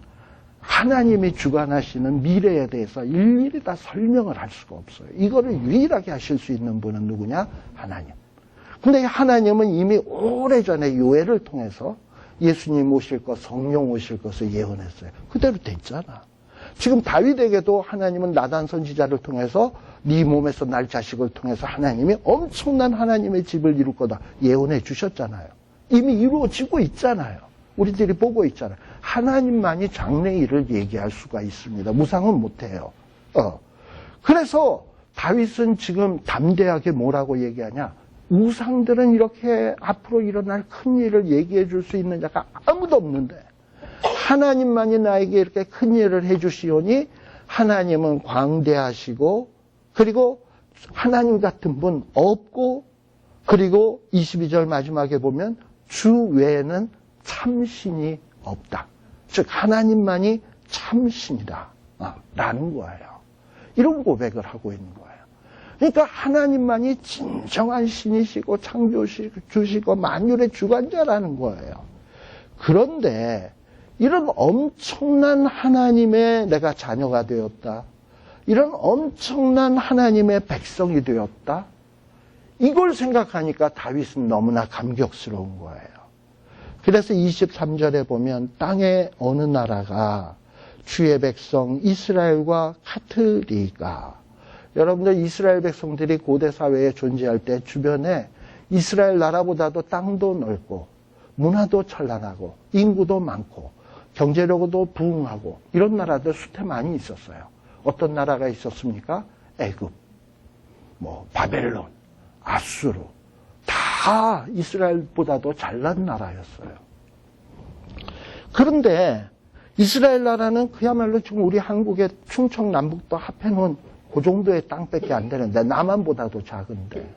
하나님이 주관하시는 미래에 대해서 일일이 다 설명을 할 수가 없어요. 이거를 유일하게 하실 수 있는 분은 누구냐? 하나님. 근데 하나님은 이미 오래전에 요엘을 통해서 예수님 오실 것, 성령 오실 것을 예언했어요. 그대로 됐잖아. 지금 다윗에게도 하나님은 나단 선지자를 통해서 네 몸에서 날 자식을 통해서 하나님이 엄청난 하나님의 집을 이룰 거다 예언해 주셨잖아요. 이미 이루어지고 있잖아요. 우리들이 보고 있잖아요. 하나님만이 장래 일을 얘기할 수가 있습니다. 우상은 못해요. 그래서 다윗은 지금 담대하게 뭐라고 얘기하냐? 우상들은 이렇게 앞으로 일어날 큰 일을 얘기해 줄 수 있는 자가 아무도 없는데 하나님만이 나에게 이렇게 큰 일을 해 주시오니 하나님은 광대하시고 그리고 하나님 같은 분 없고 그리고 22절 마지막에 보면 주 외에는 참신이 없다. 즉 하나님만이 참신이다 라는 거예요. 이런 고백을 하고 있는 거예요. 그러니까 하나님만이 진정한 신이시고 창조주시고 만율의 주관자라는 거예요. 그런데 이런 엄청난 하나님의 내가 자녀가 되었다. 이런 엄청난 하나님의 백성이 되었다. 이걸 생각하니까 다윗은 너무나 감격스러운 거예요. 그래서 23절에 보면 땅의 어느 나라가 주의 백성 이스라엘과 같으리까. 여러분들 이스라엘 백성들이 고대 사회에 존재할 때 주변에 이스라엘 나라보다도 땅도 넓고 문화도 찬란하고 인구도 많고 경제력도 부흥하고 이런 나라들 수태 많이 있었어요. 어떤 나라가 있었습니까? 애굽, 바벨론, 아수르 다 이스라엘보다도 잘난 나라였어요. 그런데 이스라엘 나라는 그야말로 지금 우리 한국의 충청 남북도 합해놓은 그 정도의 땅밖에 안 되는데 남한보다도 작은데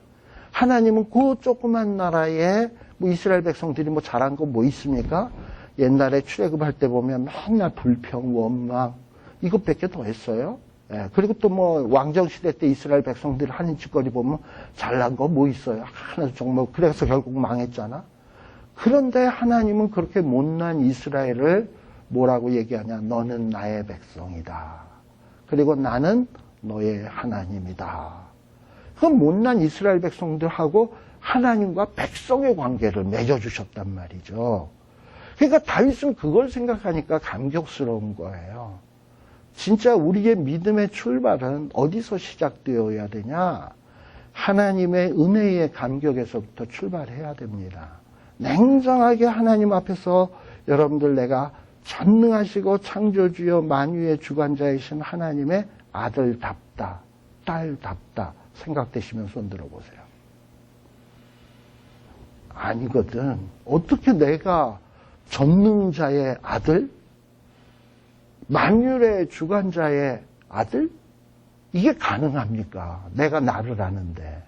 하나님은 그 조그만 나라에 이스라엘 백성들이 잘한 거 있습니까? 옛날에 출애굽할 때 보면 맨날 불평, 원망 이것밖에 더 했어요. 예, 그리고 또 왕정 시대 때 이스라엘 백성들이 하는 짓거리 보면 잘난 거 있어요. 하나도 정말 그래서 결국 망했잖아. 그런데 하나님은 그렇게 못난 이스라엘을 뭐라고 얘기하냐? 너는 나의 백성이다. 그리고 나는 너의 하나님이다. 그 못난 이스라엘 백성들하고 하나님과 백성의 관계를 맺어주셨단 말이죠. 그러니까 다윗은 그걸 생각하니까 감격스러운 거예요. 진짜 우리의 믿음의 출발은 어디서 시작되어야 되냐? 하나님의 은혜의 감격에서부터 출발해야 됩니다. 냉정하게 하나님 앞에서 여러분들 내가 전능하시고 창조주여 만유의 주관자이신 하나님의 아들답다, 딸답다 생각되시면 손 들어보세요. 아니거든. 어떻게 내가 전능자의 아들? 만유의 주관자의 아들? 이게 가능합니까? 내가 나를 아는데.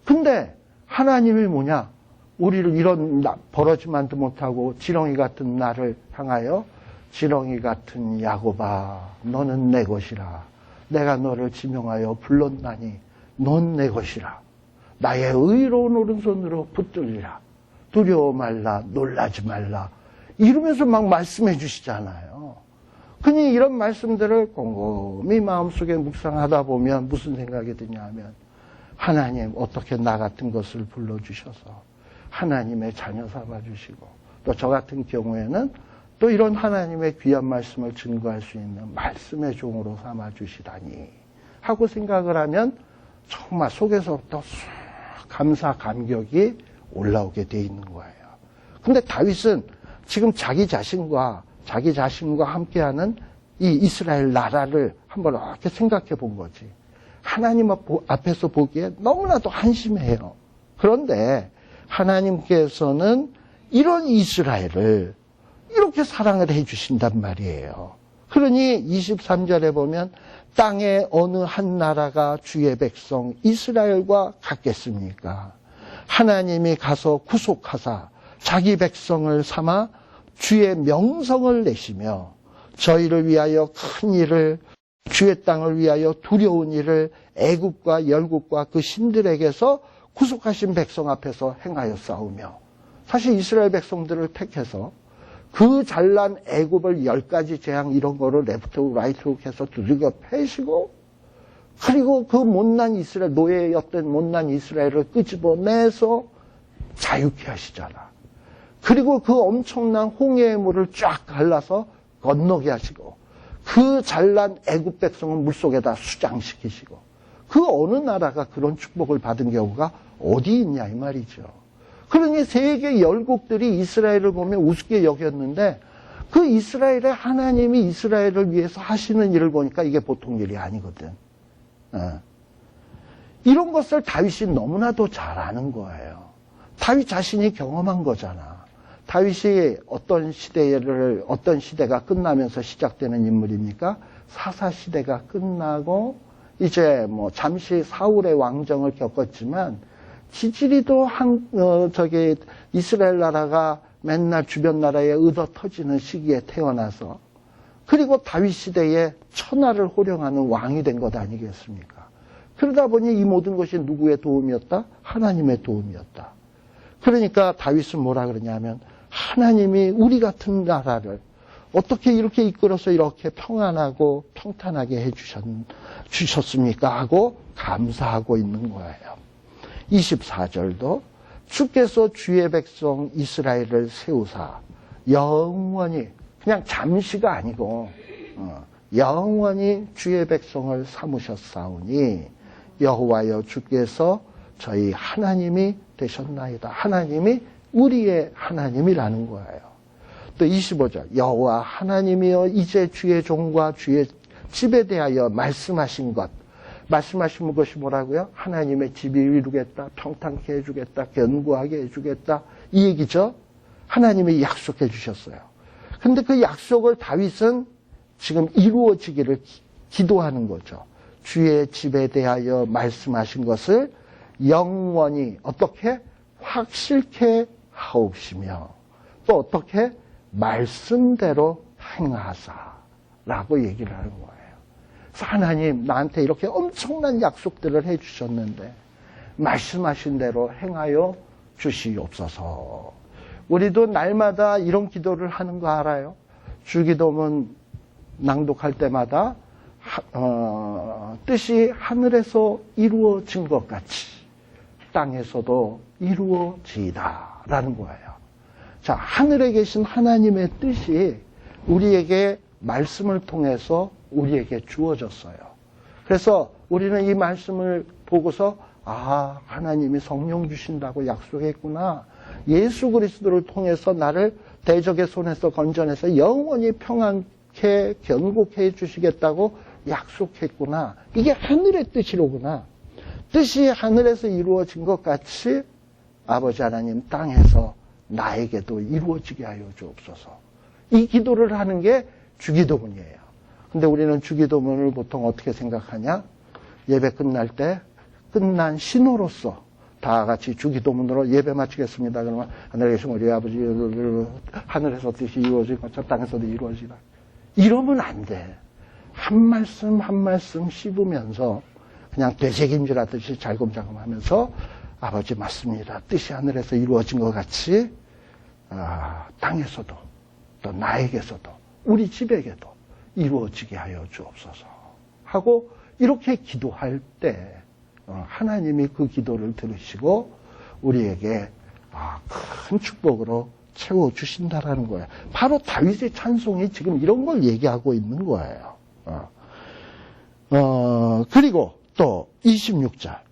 근데 하나님이 뭐냐? 우리를 이런 버러지만도 못하고 지렁이 같은 나를 향하여 지렁이 같은 야곱아 너는 내 것이라. 내가 너를 지명하여 불렀나니 넌 내 것이라. 나의 의로운 오른손으로 붙들리라. 두려워 말라 놀라지 말라. 이러면서 막 말씀해 주시잖아요. 그니 이런 말씀들을 곰곰이 마음속에 묵상하다 보면 무슨 생각이 드냐 하면 하나님 어떻게 나 같은 것을 불러주셔서 하나님의 자녀 삼아주시고 또 저 같은 경우에는 또 이런 하나님의 귀한 말씀을 증거할 수 있는 말씀의 종으로 삼아주시다니 하고 생각을 하면 정말 속에서부터 감사 감격이 올라오게 돼 있는 거예요. 근데 다윗은 지금 자기 자신과 함께하는 이 이스라엘 나라를 한번 이렇게 생각해 본 거지. 하나님 앞에서 보기에 너무나도 한심해요. 그런데 하나님께서는 이런 이스라엘을 이렇게 사랑을 해 주신단 말이에요. 그러니 23절에 보면 땅의 어느 한 나라가 주의 백성 이스라엘과 같겠습니까? 하나님이 가서 구속하사 자기 백성을 삼아 주의 명성을 내시며 저희를 위하여 큰 일을 주의 땅을 위하여 두려운 일을 애국과 열국과 그 신들에게서 구속하신 백성 앞에서 행하여 싸우며 사실 이스라엘 백성들을 택해서 그 잘난 애굽을 10가지 재앙 이런 거를 레프트 라이트 해서 두들겨 패시고 그리고 그 못난 이스라엘 노예였던 못난 이스라엘을 끄집어내서 자유케 하시잖아. 그리고 그 엄청난 홍해의 물을 쫙 갈라서 건너게 하시고 그 잘난 애굽 백성은 물속에다 수장시키시고 그 어느 나라가 그런 축복을 받은 경우가 어디 있냐 이 말이죠. 그러니 세계 열국들이 이스라엘을 보면 우습게 여겼는데 그 이스라엘의 하나님이 이스라엘을 위해서 하시는 일을 보니까 이게 보통 일이 아니거든. 이런 것을 다윗이 너무나도 잘 아는 거예요. 다윗 자신이 경험한 거잖아. 다윗이 어떤 시대가 끝나면서 시작되는 인물입니까? 사사 시대가 끝나고 이제 잠시 사울의 왕정을 겪었지만 지지리도 이스라엘 나라가 맨날 주변 나라에 얻어 터지는 시기에 태어나서 그리고 다윗 시대에 천하를 호령하는 왕이 된 것 아니겠습니까? 그러다 보니 이 모든 것이 누구의 도움이었다? 하나님의 도움이었다. 그러니까 다윗은 뭐라 그러냐면 하나님이 우리 같은 나라를 어떻게 이렇게 이끌어서 이렇게 평안하고 평탄하게 주셨습니까? 하고 감사하고 있는 거예요. 24절도 주께서 주의 백성 이스라엘을 세우사 영원히, 그냥 잠시가 아니고 영원히 주의 백성을 삼으셨사오니 여호와여 주께서 저희 하나님이 되셨나이다. 하나님이 우리의 하나님이라는 거예요. 또 25절 여호와 하나님이여 이제 주의 종과 주의 집에 대하여 말씀하신 것이 뭐라고요? 하나님의 집이 이루겠다, 평탄케 해주겠다, 견고하게 해주겠다, 이 얘기죠. 하나님이 약속해 주셨어요. 근데 그 약속을 다윗은 지금 이루어지기를 기도하는 거죠. 주의 집에 대하여 말씀하신 것을 영원히 어떻게 확실케 하옵시며 또 어떻게 말씀대로 행하사라고 얘기를 하는 거예요. 그래서 하나님 나한테 이렇게 엄청난 약속들을 해주셨는데 말씀하신 대로 행하여 주시옵소서. 우리도 날마다 이런 기도를 하는 거 알아요? 주기도문 낭독할 때마다 뜻이 하늘에서 이루어진 것 같이 땅에서도 이루어지이다 라는 거예요. 자, 하늘에 계신 하나님의 뜻이 우리에게 말씀을 통해서 우리에게 주어졌어요. 그래서 우리는 이 말씀을 보고서 하나님이 성령 주신다고 약속했구나. 예수 그리스도를 통해서 나를 대적의 손에서 건져내서 영원히 평안케 견고케 해주시겠다고 약속했구나. 이게 하늘의 뜻이로구나. 뜻이 하늘에서 이루어진 것 같이 아버지 하나님 땅에서 나에게도 이루어지게 하여 주옵소서. 이 기도를 하는 게 주기도문이에요. 근데 우리는 주기도문을 보통 어떻게 생각하냐? 예배 끝날 때 끝난 신호로서 다 같이 주기도문으로 예배 마치겠습니다. 그러면 하늘에 계신 우리 아버지 하늘에서 뜻이 이루어진 것처럼 땅에서도 이루어지라. 이러면 안 돼. 한 말씀 한 말씀 씹으면서 그냥 되새김질하듯이 잘금자금하면서 아버지 맞습니다. 뜻이 하늘에서 이루어진 것 같이 땅에서도 또 나에게서도 우리 집에게도 이루어지게 하여 주옵소서 하고 이렇게 기도할 때 하나님이 그 기도를 들으시고 우리에게 큰 축복으로 채워주신다라는 거예요. 바로 다윗의 찬송이 지금 이런 걸 얘기하고 있는 거예요. 그리고 또 26절.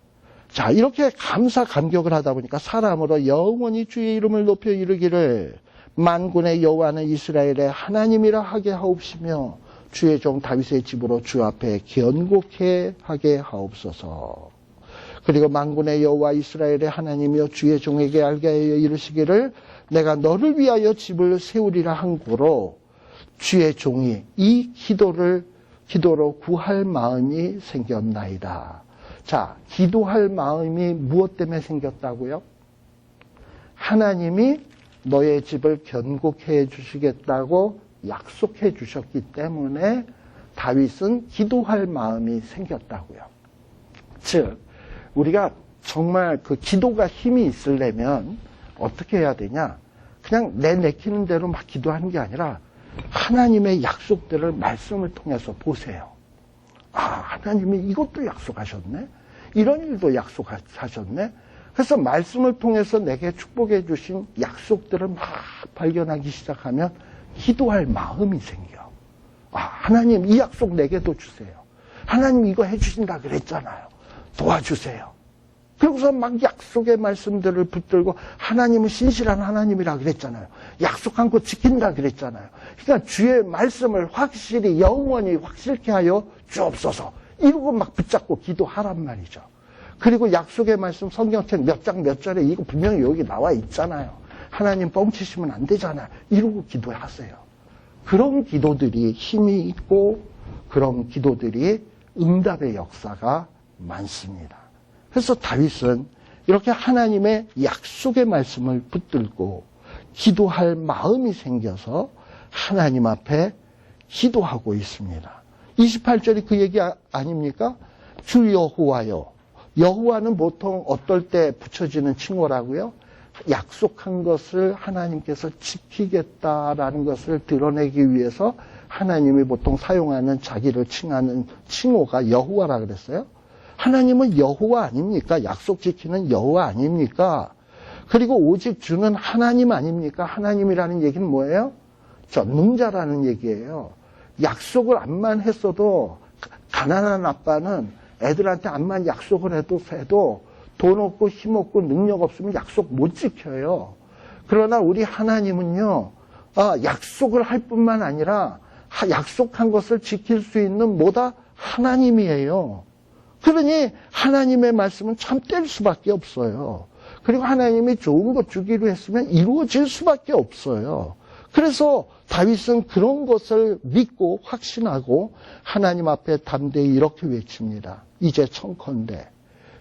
자, 이렇게 감사 감격을 하다 보니까 사람으로 영원히 주의 이름을 높여 이르기를 만군의 여호와는 이스라엘의 하나님이라 하게 하옵시며 주의 종 다윗의 집으로 주 앞에 견고케 하게 하옵소서. 그리고 만군의 여호와 이스라엘의 하나님이여 주의 종에게 알게 하여 이르시기를 내가 너를 위하여 집을 세우리라 한 고로 주의 종이 이 기도로 구할 마음이 생겼나이다. 자, 기도할 마음이 무엇 때문에 생겼다고요? 하나님이 너의 집을 견고케 해주시겠다고 약속해 주셨기 때문에 다윗은 기도할 마음이 생겼다고요. 즉, 우리가 정말 그 기도가 힘이 있으려면 어떻게 해야 되냐? 그냥 내키는 대로 막 기도하는 게 아니라 하나님의 약속들을 말씀을 통해서 보세요. 하나님이 이것도 약속하셨네? 이런 일도 약속하셨네? 그래서 말씀을 통해서 내게 축복해 주신 약속들을 막 발견하기 시작하면 기도할 마음이 생겨. 하나님 이 약속 내게도 주세요. 하나님 이거 해주신다 그랬잖아요. 도와주세요. 그러고서 막 약속의 말씀들을 붙들고 하나님은 신실한 하나님이라 그랬잖아요. 약속한 거 지킨다 그랬잖아요. 그러니까 주의 말씀을 확실히 영원히 확실케 하여 주옵소서. 이러고 막 붙잡고 기도하란 말이죠. 그리고 약속의 말씀 성경책 몇 장 몇 절에 이거 분명히 여기 나와 있잖아요. 하나님 뻥치시면 안 되잖아요. 이러고 기도하세요. 그런 기도들이 힘이 있고 그런 기도들이 응답의 역사가 많습니다. 그래서 다윗은 이렇게 하나님의 약속의 말씀을 붙들고 기도할 마음이 생겨서 하나님 앞에 기도하고 있습니다. 28절이 그 얘기 아닙니까? 주 여호와여. 여호와는 보통 어떨 때 붙여지는 칭호라고요? 약속한 것을 하나님께서 지키겠다라는 것을 드러내기 위해서 하나님이 보통 사용하는 자기를 칭하는 칭호가 여호와라 그랬어요. 하나님은 여호와 아닙니까? 약속 지키는 여호와 아닙니까? 그리고 오직 주는 하나님 아닙니까? 하나님이라는 얘기는 뭐예요? 전능자라는 얘기예요. 약속을 암만 했어도 가난한 아빠는 애들한테 암만 약속을 해도 돈 없고 힘 없고 능력 없으면 약속 못 지켜요. 그러나 우리 하나님은요, 약속을 할 뿐만 아니라 약속한 것을 지킬 수 있는 뭐다? 하나님이에요. 그러니 하나님의 말씀은 참될 수밖에 없어요. 그리고 하나님이 좋은 것 주기로 했으면 이루어질 수밖에 없어요. 그래서 다윗은 그런 것을 믿고 확신하고 하나님 앞에 담대히 이렇게 외칩니다. 이제 청컨대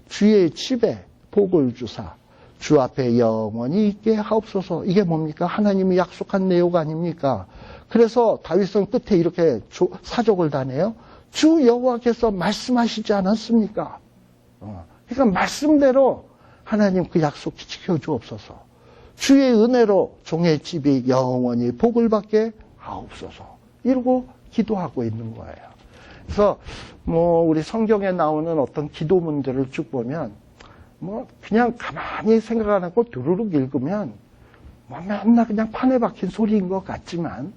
주의 집에 복을 주사 주 앞에 영원히 있게 하옵소서. 이게 뭡니까? 하나님이 약속한 내용 아닙니까? 그래서 다윗은 끝에 이렇게 사족을 다네요. 주 여호와께서 말씀하시지 않았습니까? 그러니까 말씀대로 하나님 그 약속 지켜주옵소서. 주의 은혜로 종의 집이 영원히 복을 받게 하옵소서. 이러고 기도하고 있는 거예요. 그래서 우리 성경에 나오는 어떤 기도문들을 쭉 보면 그냥 가만히 생각 안 하고 두루룩 읽으면 맨날 그냥 판에 박힌 소리인 것 같지만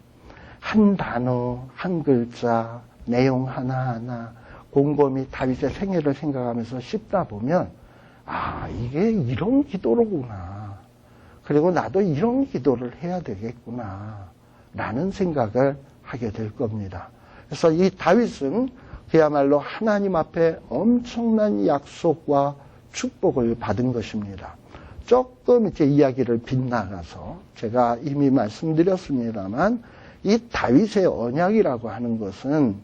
한 단어, 한 글자, 내용 하나하나 곰곰이 다윗의 생애를 생각하면서 씹다 보면 이게 이런 기도로구나. 그리고 나도 이런 기도를 해야 되겠구나. 라는 생각을 하게 될 겁니다. 그래서 이 다윗은 그야말로 하나님 앞에 엄청난 약속과 축복을 받은 것입니다. 조금 이제 이야기를 빗나가서 제가 이미 말씀드렸습니다만 이 다윗의 언약이라고 하는 것은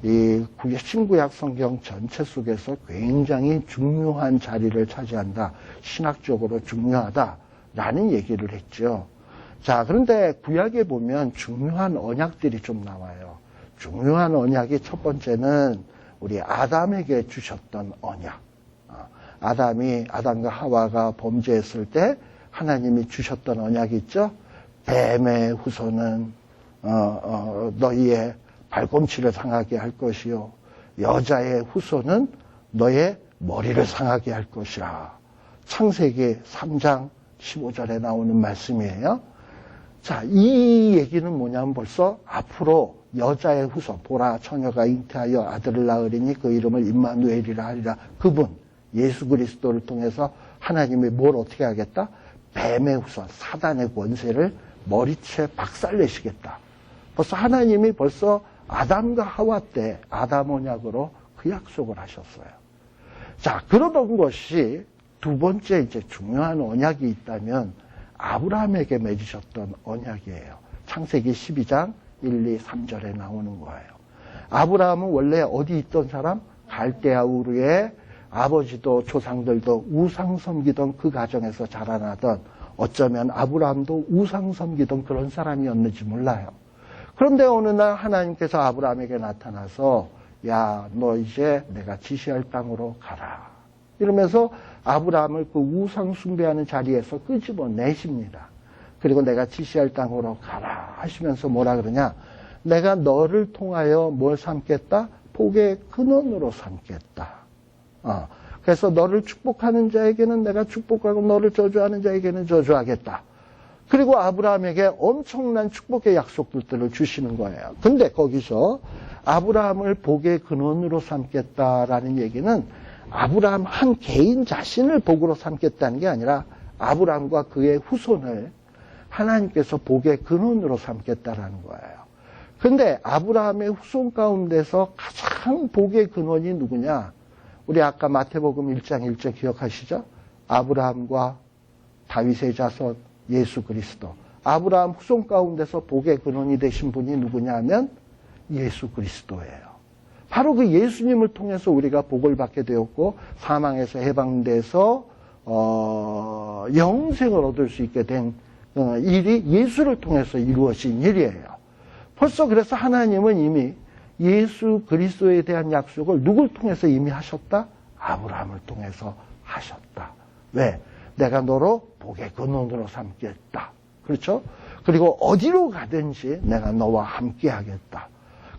이 신구약 성경 전체 속에서 굉장히 중요한 자리를 차지한다. 신학적으로 중요하다라는 얘기를 했죠. 자, 그런데 구약에 보면 중요한 언약들이 좀 나와요. 중요한 언약이 첫 번째는 우리 아담에게 주셨던 언약. 아담과 하와가 범죄했을 때 하나님이 주셨던 언약이 있죠. 뱀의 후손은 너희의 발꿈치를 상하게 할 것이요 여자의 후손은 너의 머리를 상하게 할 것이라. 창세기 3장 15절에 나오는 말씀이에요. 자, 이 얘기는 뭐냐면 벌써 앞으로 여자의 후손, 보라 처녀가 잉태하여 아들을 낳으리니 그 이름을 임마누엘이라 하리라. 그분 예수 그리스도를 통해서 하나님이 뭘 어떻게 하겠다? 뱀의 후손, 사단의 권세를 머리채 박살내시겠다. 벌써 하나님이 벌써 아담과 하와 때 아담 언약으로 그 약속을 하셨어요. 자, 그러던 것이 두 번째 이제 중요한 언약이 있다면 아브라함에게 맺으셨던 언약이에요. 창세기 12장 1, 2, 3절에 나오는 거예요. 아브라함은 원래 어디 있던 사람? 갈대아 우르에 아버지도 조상들도 우상 섬기던 그 가정에서 자라나던 어쩌면 아브라함도 우상 섬기던 그런 사람이었는지 몰라요. 그런데 어느 날 하나님께서 아브라함에게 나타나서 야, 너 이제 내가 지시할 땅으로 가라. 이러면서 아브라함을 그 우상 숭배하는 자리에서 끄집어내십니다. 그리고 내가 지시할 땅으로 가라 하시면서 뭐라 그러냐? 내가 너를 통하여 뭘 삼겠다? 복의 근원으로 삼겠다. 그래서 너를 축복하는 자에게는 내가 축복하고 너를 저주하는 자에게는 저주하겠다. 그리고 아브라함에게 엄청난 축복의 약속들을 주시는 거예요. 근데 거기서 아브라함을 복의 근원으로 삼겠다라는 얘기는 아브라함 한 개인 자신을 복으로 삼겠다는 게 아니라 아브라함과 그의 후손을 하나님께서 복의 근원으로 삼겠다라는 거예요. 근데 아브라함의 후손 가운데서 가장 복의 근원이 누구냐? 우리 아까 마태복음 1장 1절 기억하시죠? 아브라함과 다윗의 자손 예수 그리스도. 아브라함 후손 가운데서 복의 근원이 되신 분이 누구냐 하면 예수 그리스도예요. 바로 그 예수님을 통해서 우리가 복을 받게 되었고 사망에서 해방돼서 영생을 얻을 수 있게 된 일이 예수를 통해서 이루어진 일이에요. 벌써 그래서 하나님은 이미 예수 그리스도에 대한 약속을 누굴 통해서 이미 하셨다? 아브라함을 통해서 하셨다. 왜? 내가 너로 복의 근원으로 삼겠다. 그렇죠? 그리고 어디로 가든지 내가 너와 함께 하겠다.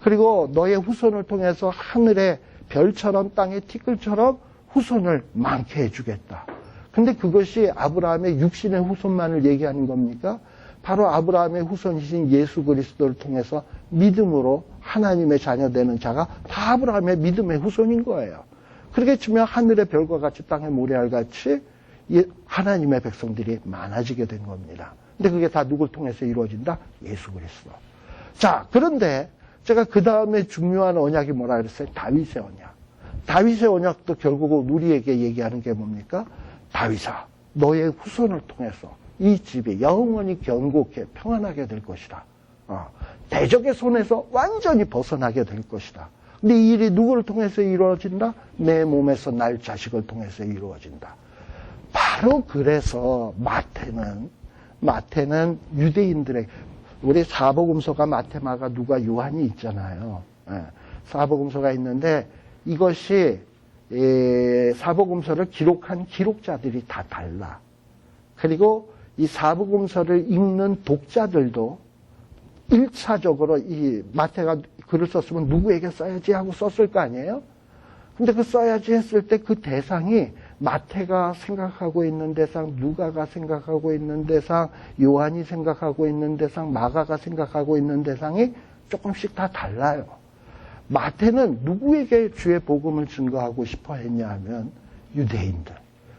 그리고 너의 후손을 통해서 하늘의 별처럼 땅의 티끌처럼 후손을 많게 해주겠다. 근데 그것이 아브라함의 육신의 후손만을 얘기하는 겁니까? 바로 아브라함의 후손이신 예수 그리스도를 통해서 믿음으로 하나님의 자녀 되는 자가 다 아브라함의 믿음의 후손인 거예요. 그렇게 치면 하늘의 별과 같이 땅의 모래알같이 하나님의 백성들이 많아지게 된 겁니다. 근데 그게 다 누굴 통해서 이루어진다? 예수 그리스도. 자, 그런데 제가 그 다음에 중요한 언약이 뭐라 그랬어요? 다윗의 언약. 다윗의 언약도 결국은 우리에게 얘기하는 게 뭡니까? 다윗아, 너의 후손을 통해서 이 집이 영원히 견고케 평안하게 될 것이다. 대적의 손에서 완전히 벗어나게 될 것이다. 근데 이 일이 누구를 통해서 이루어진다? 내 몸에서 날 자식을 통해서 이루어진다. 바로 그래서 마태는 유대인들에게, 우리 사복음서가 마태, 마가, 누가, 요한이 있잖아요. 사복음서가 있는데 이것이 사복음서를 기록한 기록자들이 다 달라. 그리고 이 사복음서를 읽는 독자들도 1차적으로 이 마태가 글을 썼으면 누구에게 써야지 하고 썼을 거 아니에요? 근데 그 써야지 했을 때 그 대상이 마태가 생각하고 있는 대상, 누가가 생각하고 있는 대상, 요한이 생각하고 있는 대상, 마가가 생각하고 있는 대상이 조금씩 다 달라요. 마태는 누구에게 주의 복음을 증거하고 싶어 했냐 하면 유대인들.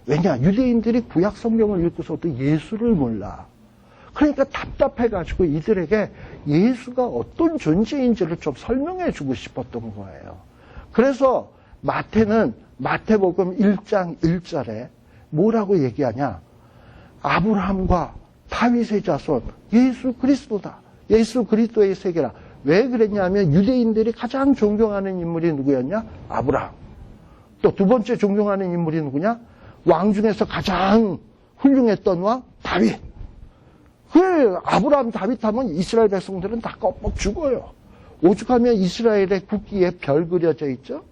왜냐? 유대인들이 구약 성경을 읽고서도 예수를 몰라. 그러니까 답답해가지고 이들에게 예수가 어떤 존재인지를 좀 설명해 주고 싶었던 거예요. 그래서 마태는 마태복음 1장 1절에 뭐라고 얘기하냐? 아브라함과 다윗의 자손 예수 그리스도다. 예수 그리스도의 세계라. 왜 그랬냐면 유대인들이 가장 존경하는 인물이 누구였냐? 아브라함. 또 두 번째 존경하는 인물이 누구냐? 왕 중에서 가장 훌륭했던 왕 다윗. 그 아브라함 다윗 하면 이스라엘 백성들은 다 껌뻑 죽어요. 오죽하면 이스라엘의 국기에 별 그려져 있죠?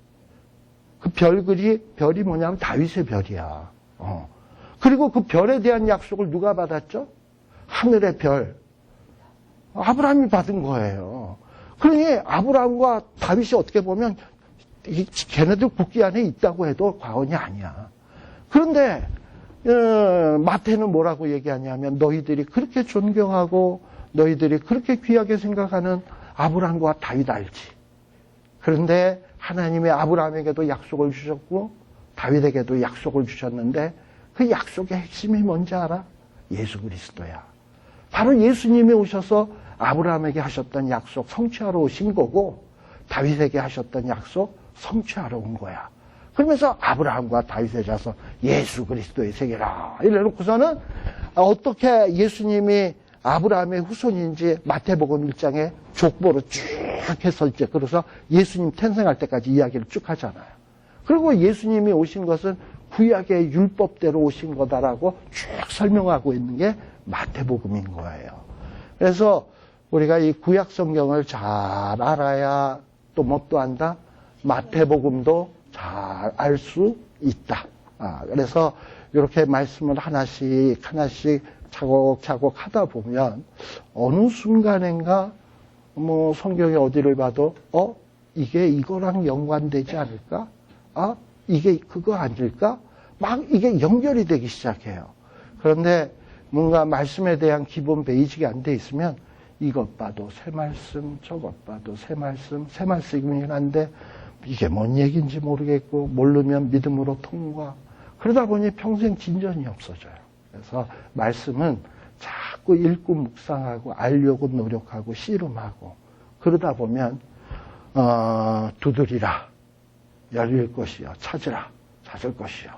그 별이 뭐냐면 다윗의 별이야. 그리고 그 별에 대한 약속을 누가 받았죠? 하늘의 별. 아브라함이 받은 거예요. 그러니 아브라함과 다윗이 어떻게 보면 걔네들 국기 안에 있다고 해도 과언이 아니야. 그런데 마태는 뭐라고 얘기하냐면 너희들이 그렇게 존경하고 너희들이 그렇게 귀하게 생각하는 아브라함과 다윗 알지. 그런데 하나님의 아브라함에게도 약속을 주셨고 다윗에게도 약속을 주셨는데 그 약속의 핵심이 뭔지 알아? 예수 그리스도야. 바로 예수님이 오셔서 아브라함에게 하셨던 약속 성취하러 오신 거고 다윗에게 하셨던 약속 성취하러 온 거야. 그러면서 아브라함과 다윗의 자손 예수 그리스도의 세계라 이래놓고서는 어떻게 예수님이 아브라함의 후손인지 마태복음 1장에 족보로 쭉 해서 이제 그래서 예수님 탄생할 때까지 이야기를 쭉 하잖아요. 그리고 예수님이 오신 것은 구약의 율법대로 오신 거다라고 쭉 설명하고 있는 게 마태복음인 거예요. 그래서 우리가 이 구약 성경을 잘 알아야 또 뭣도 안다? 마태복음도 잘 알 수 있다. 그래서 이렇게 말씀을 하나씩 차곡차곡 하다 보면 어느 순간인가 뭐 성경의 어디를 봐도 이게 이거랑 연관되지 않을까? 이게 그거 아닐까? 막 이게 연결이 되기 시작해요. 그런데 뭔가 말씀에 대한 기본 베이직이 안 돼 있으면 이것 봐도 새 말씀, 저것 봐도 새 말씀이긴 한데 이게 뭔 얘기인지 모르겠고 모르면 믿음으로 통과. 그러다 보니 평생 진전이 없어져요. 그래서 말씀은 자꾸 읽고 묵상하고 알려고 노력하고 씨름하고 그러다 보면 두드리라 열릴 것이요 찾으라 찾을 것이요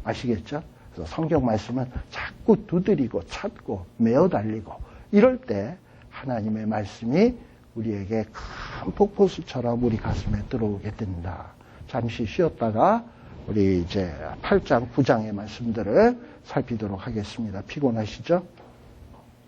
아시겠죠? 그래서 성경 말씀은 자꾸 두드리고 찾고 메어 달리고 이럴 때 하나님의 말씀이 우리에게 큰 폭포수처럼 우리 가슴에 들어오게 된다. 잠시 쉬었다가 우리 이제 8장, 9장의 말씀들을 살피도록 하겠습니다. 피곤하시죠?